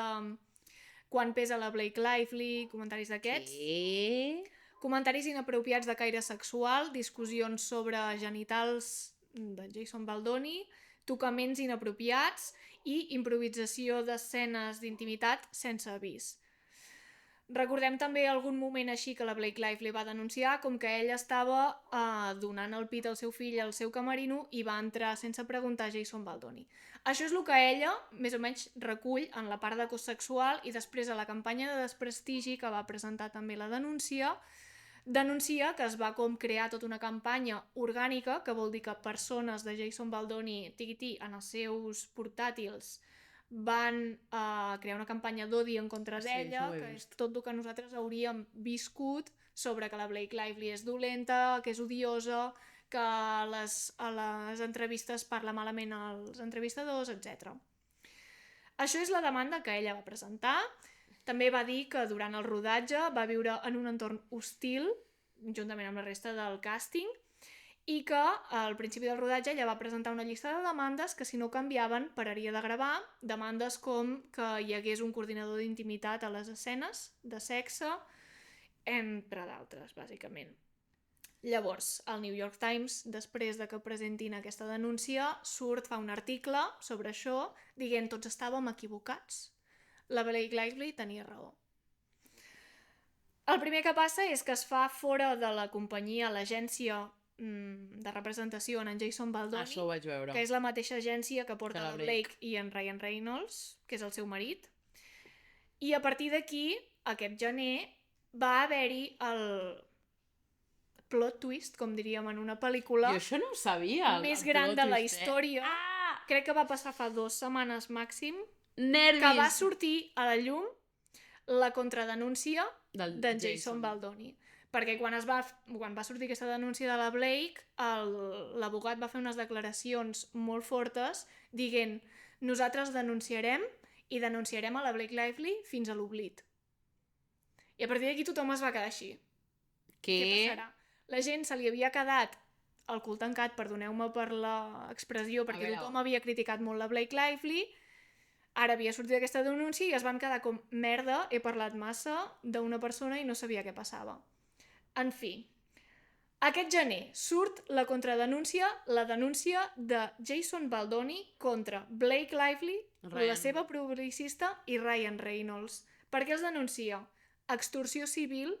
quan pesa la Blake Lively, comentaris d'aquests. Sí. Comentaris inapropiats de caire sexual, discussions sobre genitals de Jason Baldoni, tocaments inapropiats i improvisació d'escenes d'intimitat sense avís. Recordem també algun moment així que la Blake Lively va denunciar, com que ella estava donant el pit al seu fill al seu camerino i va entrar sense preguntar a Jason Baldoni. Això és el que ella, més o menys, recull en la part d'acòs sexual i després a la campanya de desprestigi que va presentar també la denuncia que es va com crear tota una campanya orgànica, que vol dir que persones de Jason Baldoni en els seus portàtils van crear una campanya d'odi en contra d'ella, que és tot el que nosaltres hauríem viscut sobre que la Blake Lively és dolenta, que és odiosa, que a les entrevistes parla malament als entrevistadors, etc. Això és la demanda que ella va presentar. També va dir que durant el rodatge va viure en un entorn hostil, juntament amb la resta del càsting, i que al principi del rodatge ella va presentar una llista de demandes que si no canviaven pararia de gravar, demandes com que hi hagués un coordinador d'intimitat a les escenes de sexe, entre d'altres, bàsicament. Llavors, el New York Times, després de que presentin aquesta denúncia, fa un article sobre això, dient tots estàvem equivocats. La Blake Lively tenia raó. El primer que passa és que es fa fora de la companyia, l'agència de representació en Jason Baldoni, això ho vaig veure, que és la mateixa agència que porta la la Blake i en Ryan Reynolds, que és el seu marit. I a partir d'aquí, aquest gener, va haver-hi el plot twist, com diríem en una pel·lícula, jo això no ho sabia, més gran de la història. Crec que va passar fa 2 setmanes màxim, nervis, que va sortir a la llum la contradenúncia de Jason Baldoni. Perquè quan va sortir aquesta denúncia de la Blake, l'abogat va fer unes declaracions molt fortes dient nosaltres denunciarem i denunciarem a la Blake Lively fins a l'oblit. I a partir d'aquí tothom es va quedar així. Què passarà? La gent se li havia quedat el cul tancat, perdoneu-me per l'expressió, perquè tothom havia criticat molt la Blake Lively, ara havia sortit aquesta denúncia i es van quedar com merda, he parlat massa d'una persona i no sabia què passava. En fi, aquest gener surt la contradenúncia, la denúncia de Jason Baldoni contra Blake Lively, la seva publicista i Ryan Reynolds. Per què els denuncia? Extorsió civil,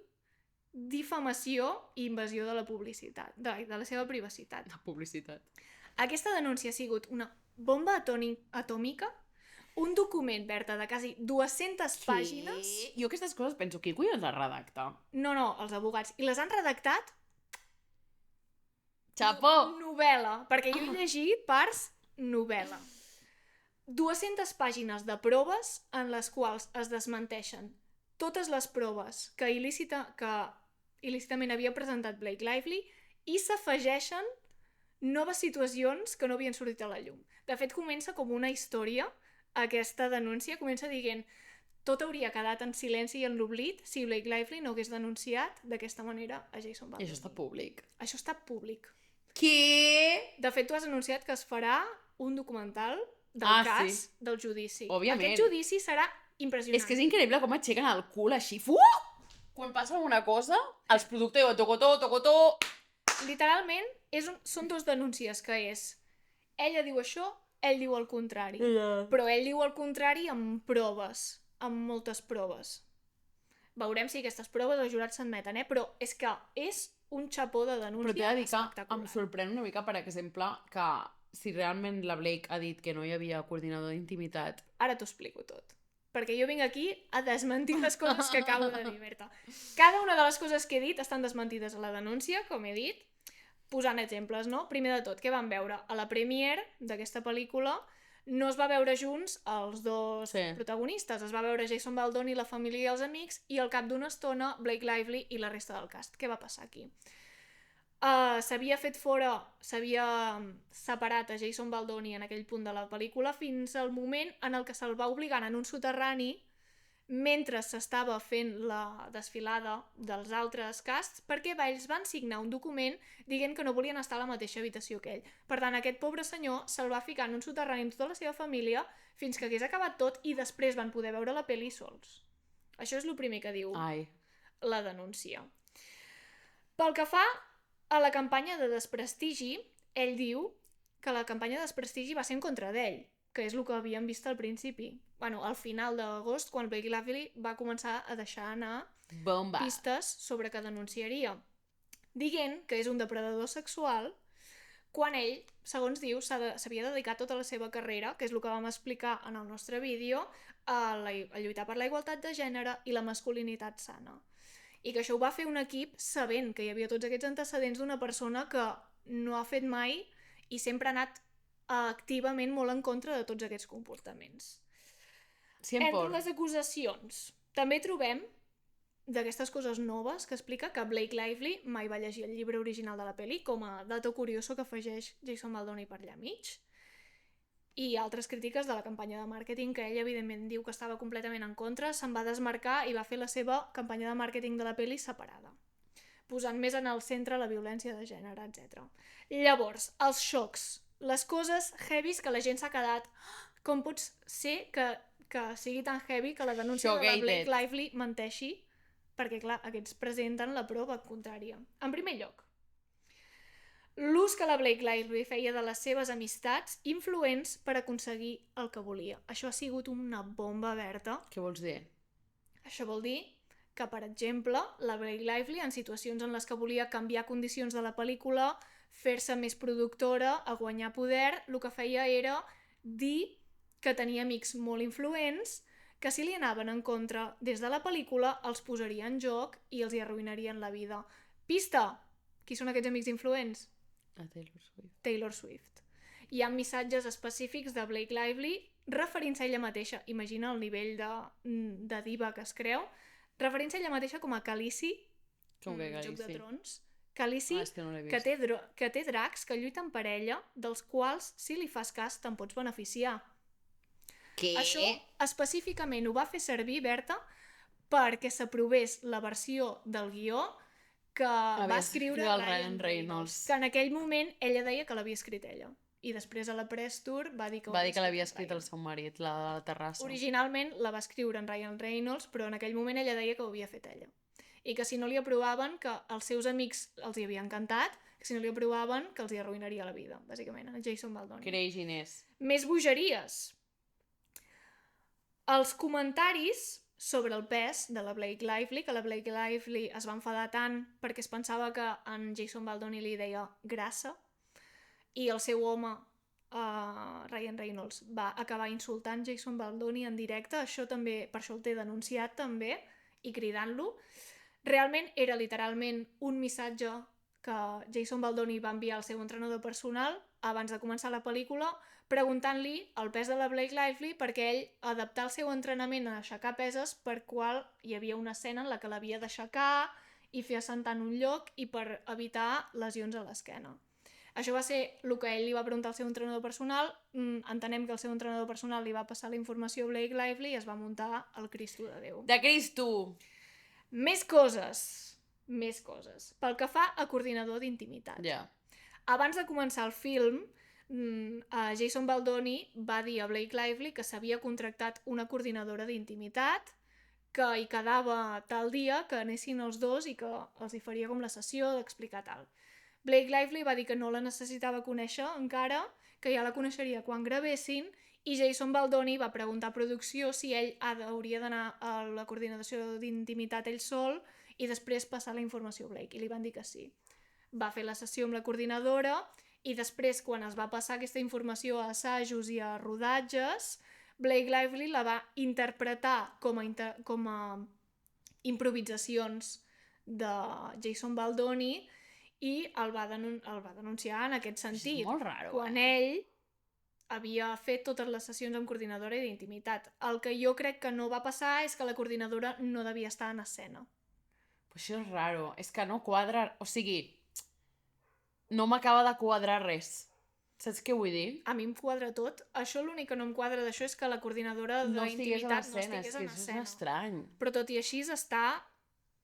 difamació i invasió de la publicitat, de la seva privacitat. La publicitat. Aquesta denúncia ha sigut una bomba atòmica, un document, Berta, de quasi 200 pàgines. Jo aquestes coses penso, qui collons les redacta? No, els abogats. I les han redactat Xapó! Novel·la, perquè jo he llegit parts novel·la. 200 pàgines de proves en les quals es desmenteixen totes les proves que il·lícitament havia presentat Blake Lively i s'afegeixen noves situacions que no havien sortit a la llum. De fet, comença com una història, aquesta denúncia comença dient tot hauria quedat en silenci i en l'oblit si Blake Lively no hagués denunciat d'aquesta manera a Jason I Baldoni. això està públic. Això està públic. Què? De fet, tu has anunciat que es farà un documental del cas del judici. Òbviament. Aquest judici serà impressionant. És que és increïble com aixequen el cul així. Quan passa alguna cosa, els productors diuen tocotó. Literalment, són dos denúncies, que és ella diu això, ell diu el contrari. Però ell diu el contrari amb proves, amb moltes proves. Veurem si aquestes proves els jurats s'admeten, però és que és un xapó de denúncia Però t'he de dir que espectacular. em sorprèn una mica, per exemple, que si realment la Blake ha dit que no hi havia coordinador d'intimitat... Ara t'ho explico tot. Perquè jo vinc aquí a desmentir les coses que acabo de dir, Berta. Cada una de les coses que he dit estan desmentides a la denúncia, com he dit, posant exemples, no? Primer de tot, què vam veure? A la premiere d'aquesta pel·lícula no es va veure junts els dos protagonistes, es va veure Jason Baldoni, la família i els amics, i al cap d'una estona Blake Lively i la resta del cast. Què va passar aquí? S'havia separat a Jason Baldoni en aquell punt de la pel·lícula fins al moment en el que se'l va obligar en un soterrani mentre s'estava fent la desfilada dels altres casts, perquè ells van signar un document dient que no volien estar a la mateixa habitació que ell. Per tant, aquest pobre senyor se'l va ficar en un soterrani amb tota la seva família fins que hagués acabat tot i després van poder veure la pel·li sols. Això és el primer que diu la denúncia. Pel que fa a la campanya de desprestigi, ell diu que la campanya de desprestigi va ser en contra d'ell, que és el que havíem vist al principi. Bueno, al final d'agost, quan Blake Lively va començar a deixar anar pistes sobre que denunciaria, dient que és un depredador sexual quan ell, segons diu, s'havia dedicat tota la seva carrera, que és el que vam explicar en el nostre vídeo, a lluitar per la igualtat de gènere i la masculinitat sana. I que això ho va fer un equip sabent que hi havia tots aquests antecedents d'una persona que no ha fet mai i sempre ha anat activament molt en contra de tots aquests comportaments. Entre les acusacions també trobem d'aquestes coses noves que explica que Blake Lively mai va llegir el llibre original de la pel·li, com a dato curioso que afegeix Jason Baldoni per allà mig, i altres crítiques de la campanya de màrqueting que ell evidentment diu que estava completament en contra, se'n va desmarcar i va fer la seva campanya de màrqueting de la pel·li separada, posant més en el centre la violència de gènere, etc. Llavors, els xocs, les coses heavies que la gent s'ha quedat. Com pot ser que sigui tan heavy que la denúncia de la Blake Lively menteixi? Perquè, clar, aquests presenten la prova contrària. En primer lloc, l'ús que la Blake Lively feia de les seves amistats influents per aconseguir el que volia. Això ha sigut una bomba oberta. Què vols dir? Això vol dir que, per exemple, la Blake Lively, en situacions en les que volia canviar condicions de la pel·lícula, fer-se més productora, a guanyar poder, el que feia era dir que tenia amics molt influents, que si li anaven en contra des de la pel·lícula els posaria en joc i els hi arruïnarien la vida. Pista! Qui són aquests amics influents? Taylor Swift. Hi ha missatges específics de Blake Lively referint-se a ella mateixa. Imagina el nivell de diva que es creu. Referint-se a ella mateixa com a Khaleesi, Joc de Trons. Khaleesi, que té dracs que lluiten per ella, dels quals, si li fas cas, te'n pots beneficiar. Què? Això específicament ho va fer servir, Berta, perquè s'aprovés la versió del guió que va escriure Ryan Reynolds, que en aquell moment ella deia que l'havia escrit ella. I després a la press tour va dir que l'havia escrit el seu marit, la de la terrassa. Originalment la va escriure en Ryan Reynolds, però en aquell moment ella deia que ho havia fet ella. I que si no li aprovaven, que els seus amics els hi havia encantat, que si no li aprovaven, que els hi arruïnaria la vida, bàsicament, a Jason Baldoni. Craziness. Més bogeries. Els comentaris sobre el pes de la Blake Lively, que la Blake Lively es va enfadar tant perquè es pensava que en Jason Baldoni li deia grassa, i el seu home, Ryan Reynolds, va acabar insultant Jason Baldoni en directe, això també, per això el té denunciat també, i cridant-lo. Realment era literalment un missatge que Jason Baldoni va enviar al seu entrenador personal abans de començar la pel·lícula, preguntant-li el pes de la Blake Lively perquè ell adaptar el seu entrenament a aixecar peses per qual hi havia una escena en la que l'havia d'aixecar i fer assentar en un lloc i per evitar lesions a l'esquena. Això va ser el que ell li va preguntar al seu entrenador personal. Entenem que el seu entrenador personal li va passar la informació a Blake Lively i es va muntar el Cristo de Déu. De Cristo! Més coses. Pel que fa a coordinador d'intimitat. Ja. Abans de començar el film, Jason Baldoni va dir a Blake Lively que s'havia contractat una coordinadora d'intimitat, que hi quedava tal dia, que anessin els dos i que els hi faria com la sessió d'explicar tal. Blake Lively va dir que no la necessitava conèixer encara, que ja la coneixeria quan gravessin, i Jason Baldoni va preguntar a producció si ell hauria d'anar a la coordinació d'intimitat ell sol i després passar la informació a Blake, i li van dir que sí. Va fer la sessió amb la coordinadora i després, quan es va passar aquesta informació a assajos i a rodatges, Blake Lively la va interpretar com a improvisacions de Jason Baldoni i el va denunciar en aquest sentit. És molt raro. Quan ell havia fet totes les sessions amb coordinadora i d'intimitat. El que jo crec que no va passar és que la coordinadora no devia estar en escena. Però això és raro. És que no quadra... O sigui, no m'acaba de quadrar res. Saps què vull dir? A mi em quadra tot. Això l'únic que no em quadra d'això és que la coordinadora d'intimitat no estigués en escena. És estrany. Però tot i així està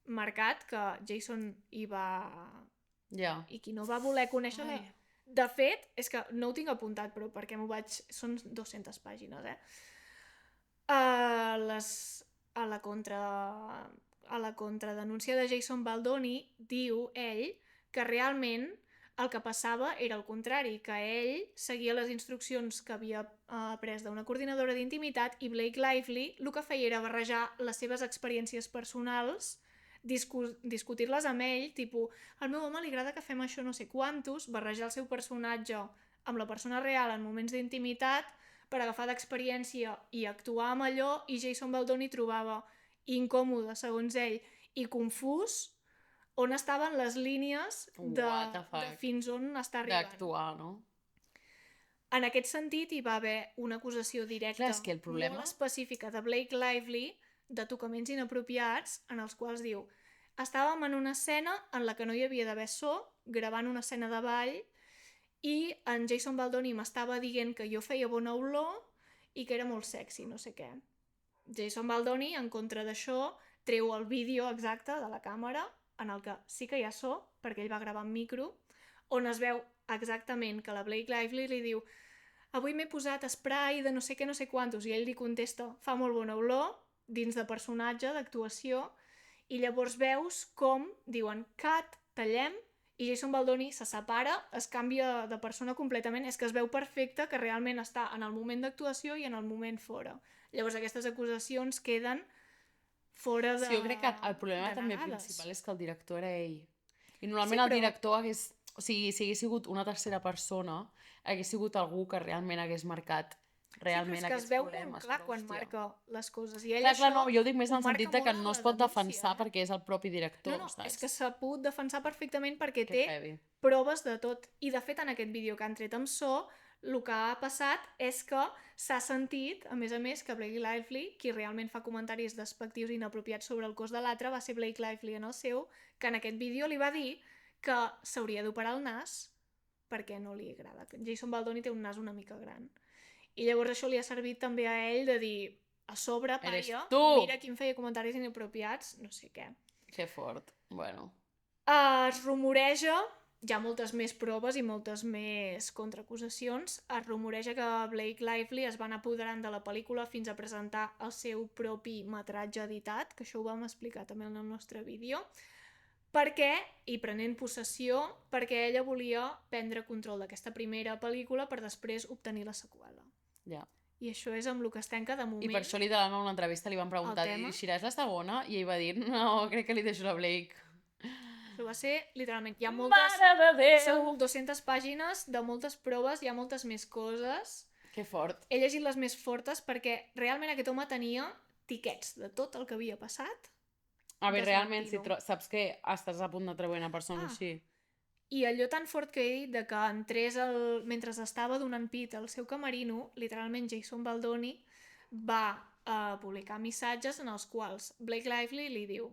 marcat que Jason hi va... Ja. I qui no va voler conèixer-la... De fet, és que no ho tinc apuntat, però perquè m'ho vaig... Són 200 pàgines, A la contradenúncia de Jason Baldoni diu ell que realment el que passava era el contrari, que ell seguia les instruccions que havia après d'una coordinadora d'intimitat i Blake Lively el que feia era barrejar les seves experiències personals, discutir-les amb ell, tipus, al meu home li agrada que fem això no sé quantos, barrejar el seu personatge amb la persona real en moments d'intimitat per agafar d'experiència i actuar amb allò, i Jason Baldoni trobava incòmode, segons ell, i confús on estaven les línies de fins on està arribant. D'actuar, no? En aquest sentit, hi va haver una acusació directa molt específica de Blake Lively de tocaments inapropiats, en els quals diu: estàvem en una escena en la que no hi havia d'haver so, gravant una escena de ball, i en Jason Baldoni m'estava dient que jo feia bona olor i que era molt sexy, no sé què. Jason Baldoni, en contra d'això, treu el vídeo exacte de la càmera, en el que sí que hi ha so, perquè ell va gravar amb micro, on es veu exactament que la Blake Lively li diu: avui m'he posat spray de no sé què, no sé quantos, i ell li contesta: fa molt bona olor, dins de personatge, d'actuació, i llavors veus com diuen cut, tallem, i Jason Baldoni se separa, es canvia de persona completament, és que es veu perfecte que realment està en el moment d'actuació i en el moment fora. Llavors aquestes acusacions queden fora de... Sí, jo crec que el problema també principal és que el director era ell. I normalment el director hagués... O sigui, si hagués sigut una tercera persona, hagués sigut algú que realment hagués marcat realment aquests problemes. Sí, però és que es veu molt clar quan marca les coses. I ell clar, no, jo ho dic més en el sentit que no es pot defensar perquè és el propi director. No, és que s'ha pogut defensar perfectament perquè té proves de tot. I de fet, en aquest vídeo que han tret amb so, el que ha passat és que s'ha sentit, a més, que Blake Lively, qui realment fa comentaris despectius i inapropiats sobre el cos de l'altre, va ser Blake Lively en el seu, que en aquest vídeo li va dir que s'hauria d'operar el nas perquè no li agrada. Jason Baldoni té un nas una mica gran. I llavors això li ha servit també a ell de dir: a sobre, paia, mira qui em feia comentaris inapropiats, no sé què. Que fort, bueno. Es rumoreja, hi ha moltes més proves i moltes més contraacusacions, es rumoreja que Blake Lively es va anar apoderant de la pel·lícula fins a presentar el seu propi metratge editat, que això ho vam explicar també en el nostre vídeo, perquè, i prenent possessió, perquè ella volia prendre control d'aquesta primera pel·lícula per després obtenir la seqüela. Ja. I això és amb el que es tanca de moment. I per això literalment en una entrevista li van preguntar: dirigiràs la segona? I ell va dir: no, crec que li deixo la Blake. Això va ser, literalment, hi ha moltes... Mare de Déu! Són 200 pàgines de moltes proves, hi ha moltes més coses. Que fort. He llegit les més fortes perquè realment aquest home tenia tiquets de tot el que havia passat. A veure, realment, si saps que estàs a punt de treure una persona així. I allò tan fort que he dit de que entrés mentre estava donant pit al seu camerino, literalment Jason Baldoni va publicar missatges en els quals Blake Lively li diu: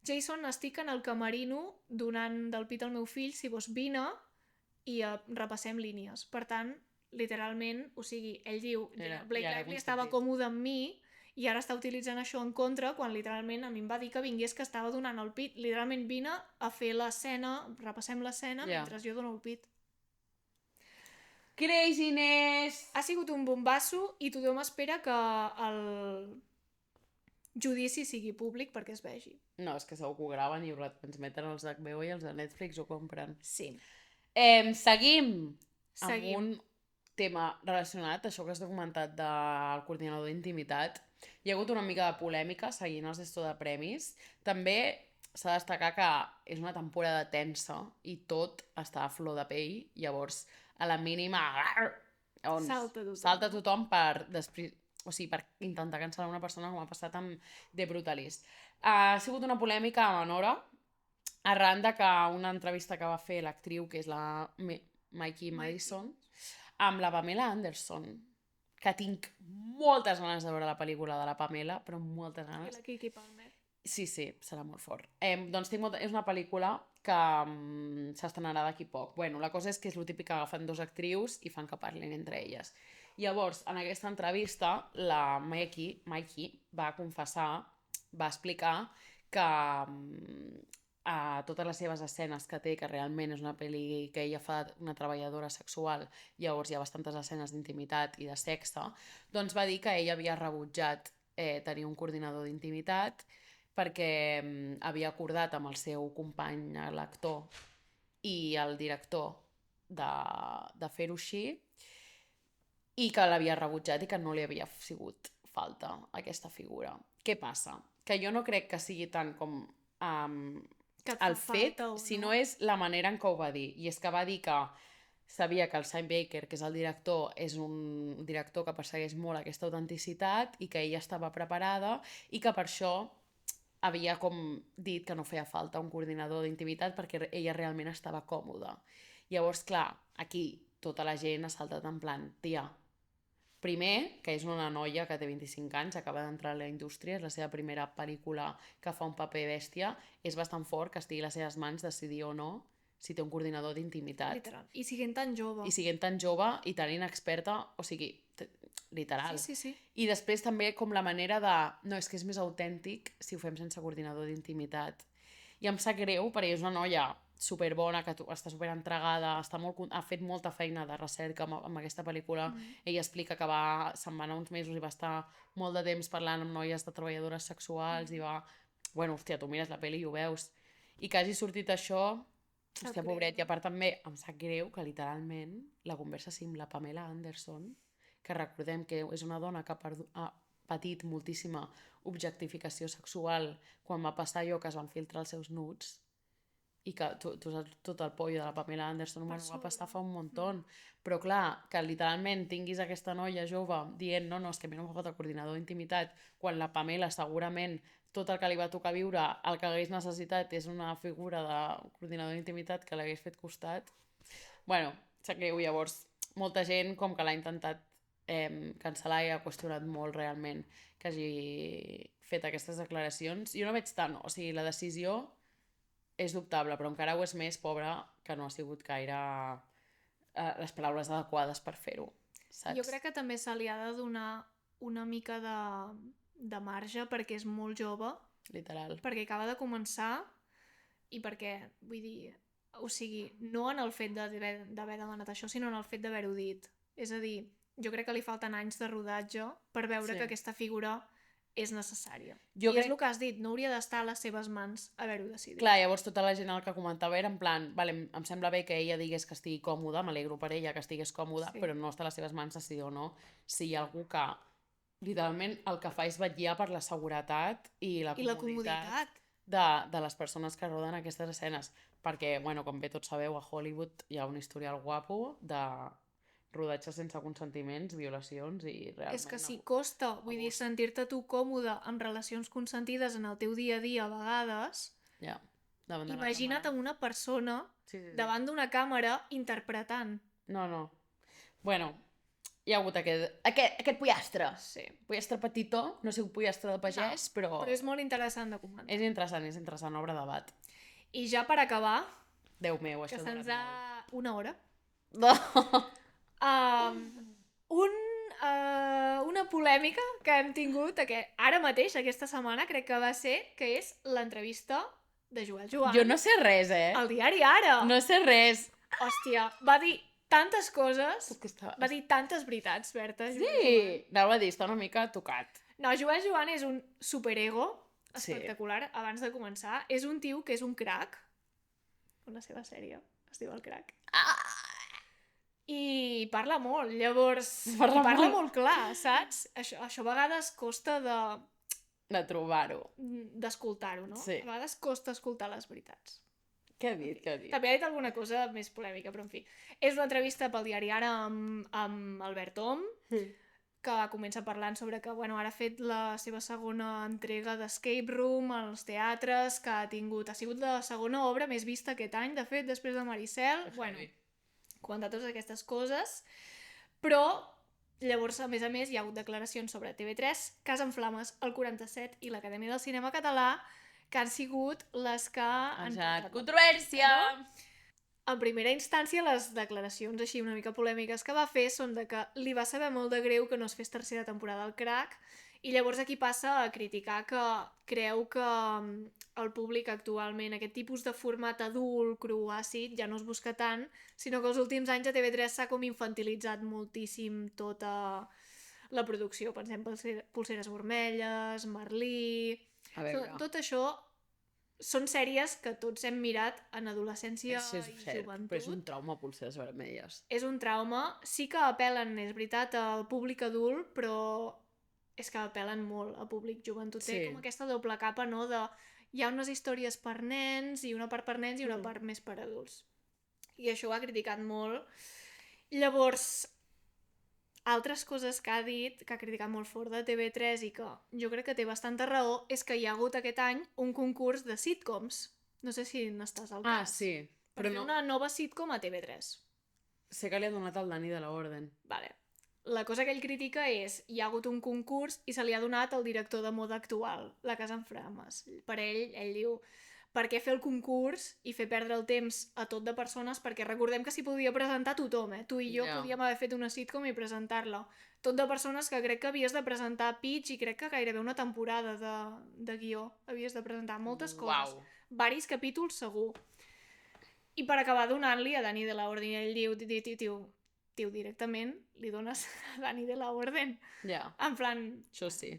Jason, estic en el camerino donant del pit al meu fill, si vols vine, i repassem línies. Per tant, literalment, o sigui, ell diu, Blake ja era Lively estava consentit. còmode amb mi i ara està utilitzant això en contra quan literalment a mi em va dir que vingués que estava donant el pit. Literalment vine a fer l'escena, repassem l'escena mentre jo dono el pit. Craziness! Ha sigut un bombasso i tothom espera que el judici sigui públic perquè es vegi. No, és que segur que ho graven i ho retransmeten els d'HBO i els de Netflix ho compren. Sí. Seguim amb un tema relacionat, això que has documentat del coordinador d'intimitat. Hi ha hagut una mica de polèmica seguint els Esto de Premis. També s'ha de destacar que és una temporada tensa i tot està a flor de pell, llavors a la mínima salta tothom per després, o sigui, per intentar cancel·lar una persona com ha passat amb The Brutalist. Ha sigut una polèmica menor arran de que una entrevista que va fer l'actriu, que és la Mikey Madison, amb la Pamela Anderson, que tinc moltes ganes de veure la pel·lícula de la Pamela, però moltes ganes. I la Kiki Palmer. Sí, serà molt fort. Doncs és una pel·lícula que s'estrenarà d'aquí poc. Bueno, la cosa és que és el típic que agafen dos actrius i fan que parlin entre elles. Llavors, en aquesta entrevista, la Mikey va confessar, va explicar que a totes les seves escenes que té, que realment és una pel·li que ella fa una treballadora sexual, llavors hi ha bastantes escenes d'intimitat i de sexe, doncs va dir que ella havia rebutjat tenir un coordinador d'intimitat perquè havia acordat amb el seu company, l'actor i el director de fer-ho així i que l'havia rebutjat i que no li havia sigut falta aquesta figura. Què passa? Que jo no crec que sigui tant com el fet, sinó és la manera en què ho va dir. I és que va dir que sabia que el Sam Baker, que és el director, és un director que persegueix molt aquesta autenticitat i que ella estava preparada i que per això havia com dit que no feia falta un coordinador d'intimitat perquè ella realment estava còmoda. Llavors, clar, aquí tota la gent ha saltat en plan, tia, primer, que és una noia que té 25 anys, acaba d'entrar a la indústria, és la seva primera pel·lícula que fa un paper bèstia, és bastant fort que estigui a les seves mans decidir o no si té un coordinador d'intimitat. Literal. I siguent tan jove. I siguent tan jove i tan inexperta, o sigui, literal. Sí. I després també com la manera de... No, és que és més autèntic si ho fem sense coordinador d'intimitat. I em sap greu, perquè és una noia superbona, que està superentregada, ha fet molta feina de recerca amb aquesta pel·lícula. Ella explica que se'n va anar uns mesos i va estar molt de temps parlant amb noies de treballadores sexuals i va... Bueno, hòstia, tu mires la pel·li i ho veus. I que hagi sortit això... Hòstia, pobret. I a part també em sap greu que literalment la conversa sigui amb la Pamela Anderson, que recordem que és una dona que ha patit moltíssima objectificació sexual quan va passar allò que es van filtrar els seus nuts i que tu saps tot el pollo de la Pamela Anderson, bueno, va passar fa un muntó, però clar, que literalment tinguis aquesta noia jove dient no, és que a mi no m'ha falta coordinador d'intimitat, quan la Pamela segurament tot el que li va tocar viure, el que hagués necessitat és una figura de coordinador d'intimitat que l'hagués fet costat. Bueno, sap greu, llavors molta gent com que l'ha intentat cancel·lar i ha qüestionat molt realment que hagi fet aquestes declaracions. Jo no veig tant, o sigui, la decisió és dubtable, però encara ho és més, pobra, que no ha sigut gaire les paraules adequades per fer-ho, saps? Jo crec que també se li ha de donar una mica de marge perquè és molt jove. Literal. Perquè acaba de començar i perquè, vull dir, o sigui, no en el fet d'haver demanat això, sinó en el fet d'haver-ho dit. És a dir, jo crec que li falten anys de rodatge per veure que aquesta figura és necessària. I és el que has dit, no hauria d'estar a les seves mans haver-ho decidit. Clar, llavors tota la gent el que comentava era en plan, vale, em sembla bé que ella digués que estigui còmoda, m'alegro per ella que estigués còmoda, però no està a les seves mans decidir o no si hi ha algú que literalment el que fa és vetllar per la seguretat i la comoditat de les persones que roden aquestes escenes. Perquè, bueno, com bé tots sabeu, a Hollywood hi ha un historial guapo de rodatges sense consentiments, violacions i realment... És que si costa, vull dir, sentir-te tu còmode amb relacions consentides en el teu dia a dia a vegades, imagina't amb una persona davant d'una càmera interpretant. No. Bueno, hi ha hagut aquest pollastre. Sí. Pollastre petitó, no sé un pollastre de pagès, però... Però és molt interessant de comentar. És interessant, obre debat. I ja per acabar... Déu meu, això que se'ns ha... una hora. No. Una polèmica que hem tingut ara mateix, aquesta setmana, crec que va ser, que és l'entrevista de Joel Joan Jo no sé res, al diari Ara. No sé res. Hòstia, va dir tantes coses, És que està... va dir tantes veritats, Berta, Joel Joan. Sí, anava a dir, està una mica tocat. No, Joel Joan és un superego Sí. espectacular. Abans de començar, és un tio que és un crack. La seva sèrie es diu El Crack. I parla molt, llavors... Parla parla molt. molt clar, saps? Això a vegades costa De trobar-ho. d'escoltar-ho, no? Sí. A vegades costa escoltar les veritats. Què ha dit? També ha dit alguna cosa més polèmica, però en fi. És una entrevista pel diari Ara amb Albert Om, que comença parlant sobre que ara ha fet la seva segona entrega d'Escape Room als teatres, que ha sigut la segona obra més vista aquest any, de fet, després de Maricel. Comentar totes aquestes coses, però llavors, a més, hi ha hagut declaracions sobre TV3, Casa en Flames, el 47 i l'Acadèmia del Cinema Català, que han sigut les que han portat controvèrsia! En primera instància, les declaracions així una mica polèmiques que va fer són de que li va saber molt de greu que no es fes tercera temporada al Crack, i llavors aquí passa a criticar que creu que el públic actualment, aquest tipus de format adult, cru, àcid, ja no es busca tant, sinó que els últims anys a TV3 s'ha com infantilitzat moltíssim tota la producció. Pensem Polseres vermelles, Merlí... Tot això són sèries que tots hem mirat en adolescència i joventut. Però és un trauma, Polseres vermelles. És un trauma. Sí que apel·len, és veritat, al públic adult, però és que apel·len molt al públic joventut. Té com aquesta doble capa, no?, de hi ha unes històries per nens i una part per nens i una part més per adults. I això ho ha criticat molt. Llavors, altres coses que ha dit, que ha criticat molt fort de TV3 i que jo crec que té bastanta raó, és que hi ha hagut aquest any un concurs de sitcoms. No sé si n'estàs al cas. Sí. Per fer una nova sitcom a TV3. Sé que li ha donat el Dani de la Orden. Vale. La cosa que ell critica és hi ha hagut un concurs i se li ha donat al director de moda actual, la Casa en Flames. Per ell diu, per què fer el concurs i fer perdre el temps a tot de persones? Perquè recordem que s'hi podia presentar tothom, Tu i jo podíem haver fet una sitcom i presentar-la. Tot de persones que crec que havies de presentar pitch i crec que gairebé una temporada de guió havies de presentar moltes coses. Varis capítols segur. I per acabar donant-li a Dani de la Orden, ell diu, directament li dones a Dani de la Orden. En plan... Això sí.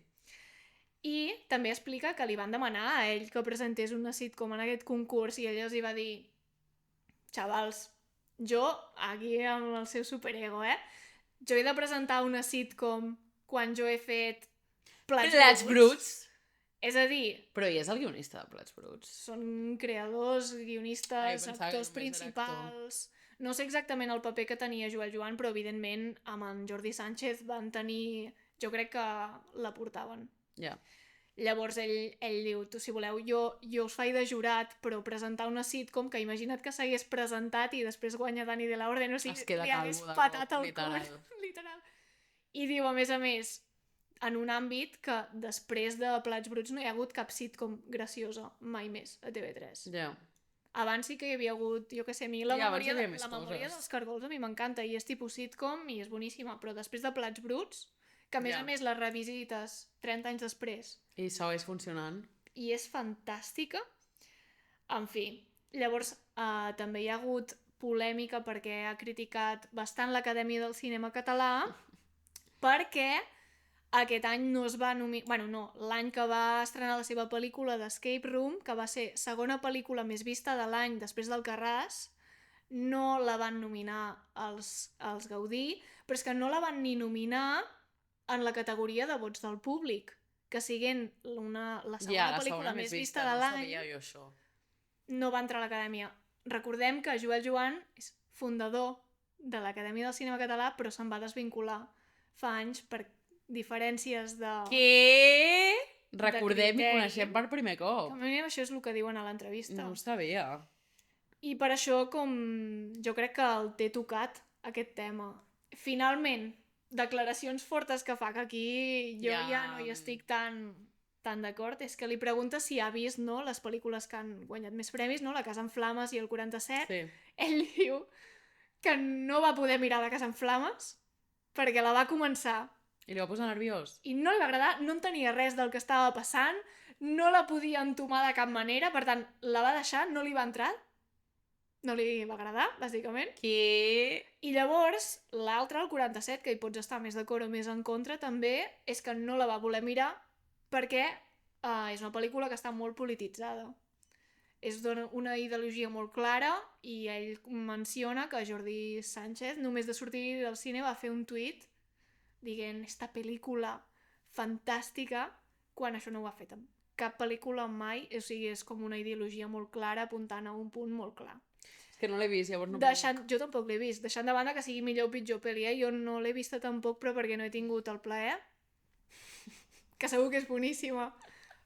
I també explica que li van demanar a ell que presentés una sitcom en aquest concurs i ell els hi va dir, xavals, jo, aquí amb el seu superego, jo he de presentar una sitcom quan jo he fet Plats Bruts. És a dir... Però ell és el guionista de Plats Bruts. Són creadors, guionistes, actors principals... No sé exactament el paper que tenia Joel Joan, però evidentment amb en Jordi Sánchez van tenir... Jo crec que la portaven. Llavors ell diu, si voleu, jo us faig de jurat, però presentar una sitcom que imagina't que s'hagués presentat i després guanya Dani de la Orden, o sigui, li hagués patat el cor. Literal. I diu, a més, en un àmbit que després de Plats Bruts no hi ha hagut cap sitcom graciosa mai més a TV3. Abans sí que hi havia hagut, jo què sé, a mi la memòria dels cargols a mi m'encanta i és tipus sitcom i és boníssima, però després de Plats Bruts, que a més la revisites 30 anys després. I segueix funcionant. I és fantàstica. En fi, llavors també hi ha hagut polèmica perquè ha criticat bastant l'Acadèmia del Cinema Català perquè aquest any no es va nominar... l'any que va estrenar la seva pel·lícula d'Escape Room, que va ser segona pel·lícula més vista de l'any després d'Alcarràs, no la van nominar als Gaudí, però és que no la van ni nominar en la categoria de vots del públic, que siguent la segona pel·lícula més vista de l'any, no va entrar a l'Acadèmia. Recordem que Joel Joan és fundador de l'Acadèmia del Cinema Català, però se'n va desvincular fa anys per diferències de... Què? Recordem i coneixem per primer cop. A mi això és el que diuen a l'entrevista. No ho sabia. I per això jo crec que el té tocat, aquest tema. Finalment, declaracions fortes que fa, que aquí jo ja no hi estic tan d'acord, és que li pregunta si ha vist les pel·lícules que han guanyat més premis, La Casa en Flames i el 47. Ell diu que no va poder mirar La casa en flames perquè la va començar I li va posar nerviós? i no li va agradar, no entenia res del que estava passant, no la podia entomar de cap manera, per tant, la va deixar, no li va entrar, no li va agradar, bàsicament. Què? I llavors, l'altre, el 47, que hi pots estar més d'acord o més en contra, també, és que no la va voler mirar perquè és una pel·lícula que està molt polititzada. És una ideologia molt clara i ell menciona que Jordi Sánchez, només de sortir del cine, va fer un tuit dient esta pel·lícula fantàstica, quan això no ho ha fet amb cap pel·lícula mai, o sigui, és com una ideologia molt clara apuntant a un punt molt clar. És que no l'he vist, llavors no Jo tampoc l'he vist, deixant de banda que sigui millor o pitjor pel·li, jo no l'he vista tampoc, però perquè no he tingut el plaer, que segur que és boníssima,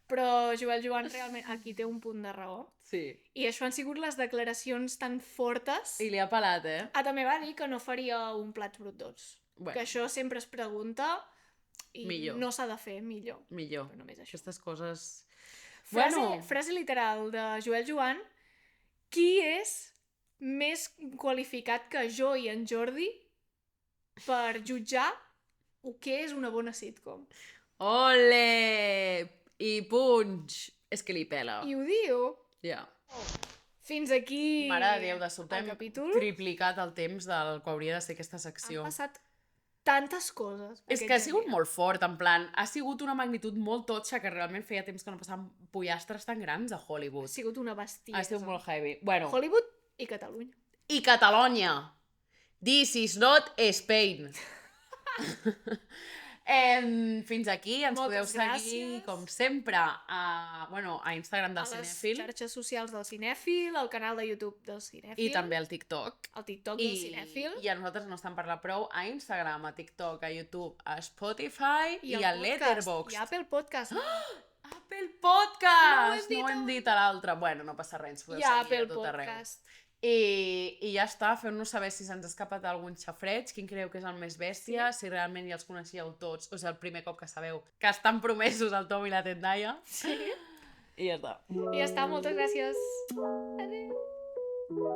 però Joel Joan realment aquí té un punt de raó. Sí. I això han sigut les declaracions tan fortes. I li ha pelat, eh? També va dir que no faria un Plats Brut 2. Bueno. Que això sempre es pregunta i Millor. no s'ha de fer, millor. Millor. Però només això. Aquestes coses... Frase literal de Joel Joan: qui és més qualificat que jo i en Jordi per jutjar o què és una bona sitcom? Ole! I punx! És que li pela. I ho diu. Ja. Fins aquí Mare de Déu, de sobte el hem capítol. triplicat el temps del que hauria de ser aquesta secció. Han passat tantes coses. És que ha sigut molt fort, en plan, ha sigut una magnitud molt totxa que realment feia temps que no passaven pollastres tan grans a Hollywood. Ha sigut una bestiesa. Ha sigut molt heavy. Bueno, Hollywood i Catalunya. i Catalunya. This is not Spain. Fins aquí ens podeu Moltes seguir, gràcies. com sempre, a Instagram del A les Cinèfil xarxes socials del Cinèfil, al canal de YouTube del Cinèfil, i també al TikTok. al TikTok del Cinèfil I a nosaltres no estan parlant prou a Instagram, a TikTok, a YouTube, a Spotify i el a podcast, Letterboxd. I Apple Podcast. Apple Podcast! No ho hem dit No ho hem abans. dit a l'altre. Bueno, no passa res, ens podeu I a seguir Apple a tot arreu. Podcast. I ja està, feu-nos saber si se'ns ha escapat algun xafreig, quin creu que és el més bèstia, si realment ja els coneixíeu tots, o sigui, el primer cop que sabeu que estan promesos el Tom i la Tendaya. Sí. I ja està. I ja està, moltes gràcies. Adéu.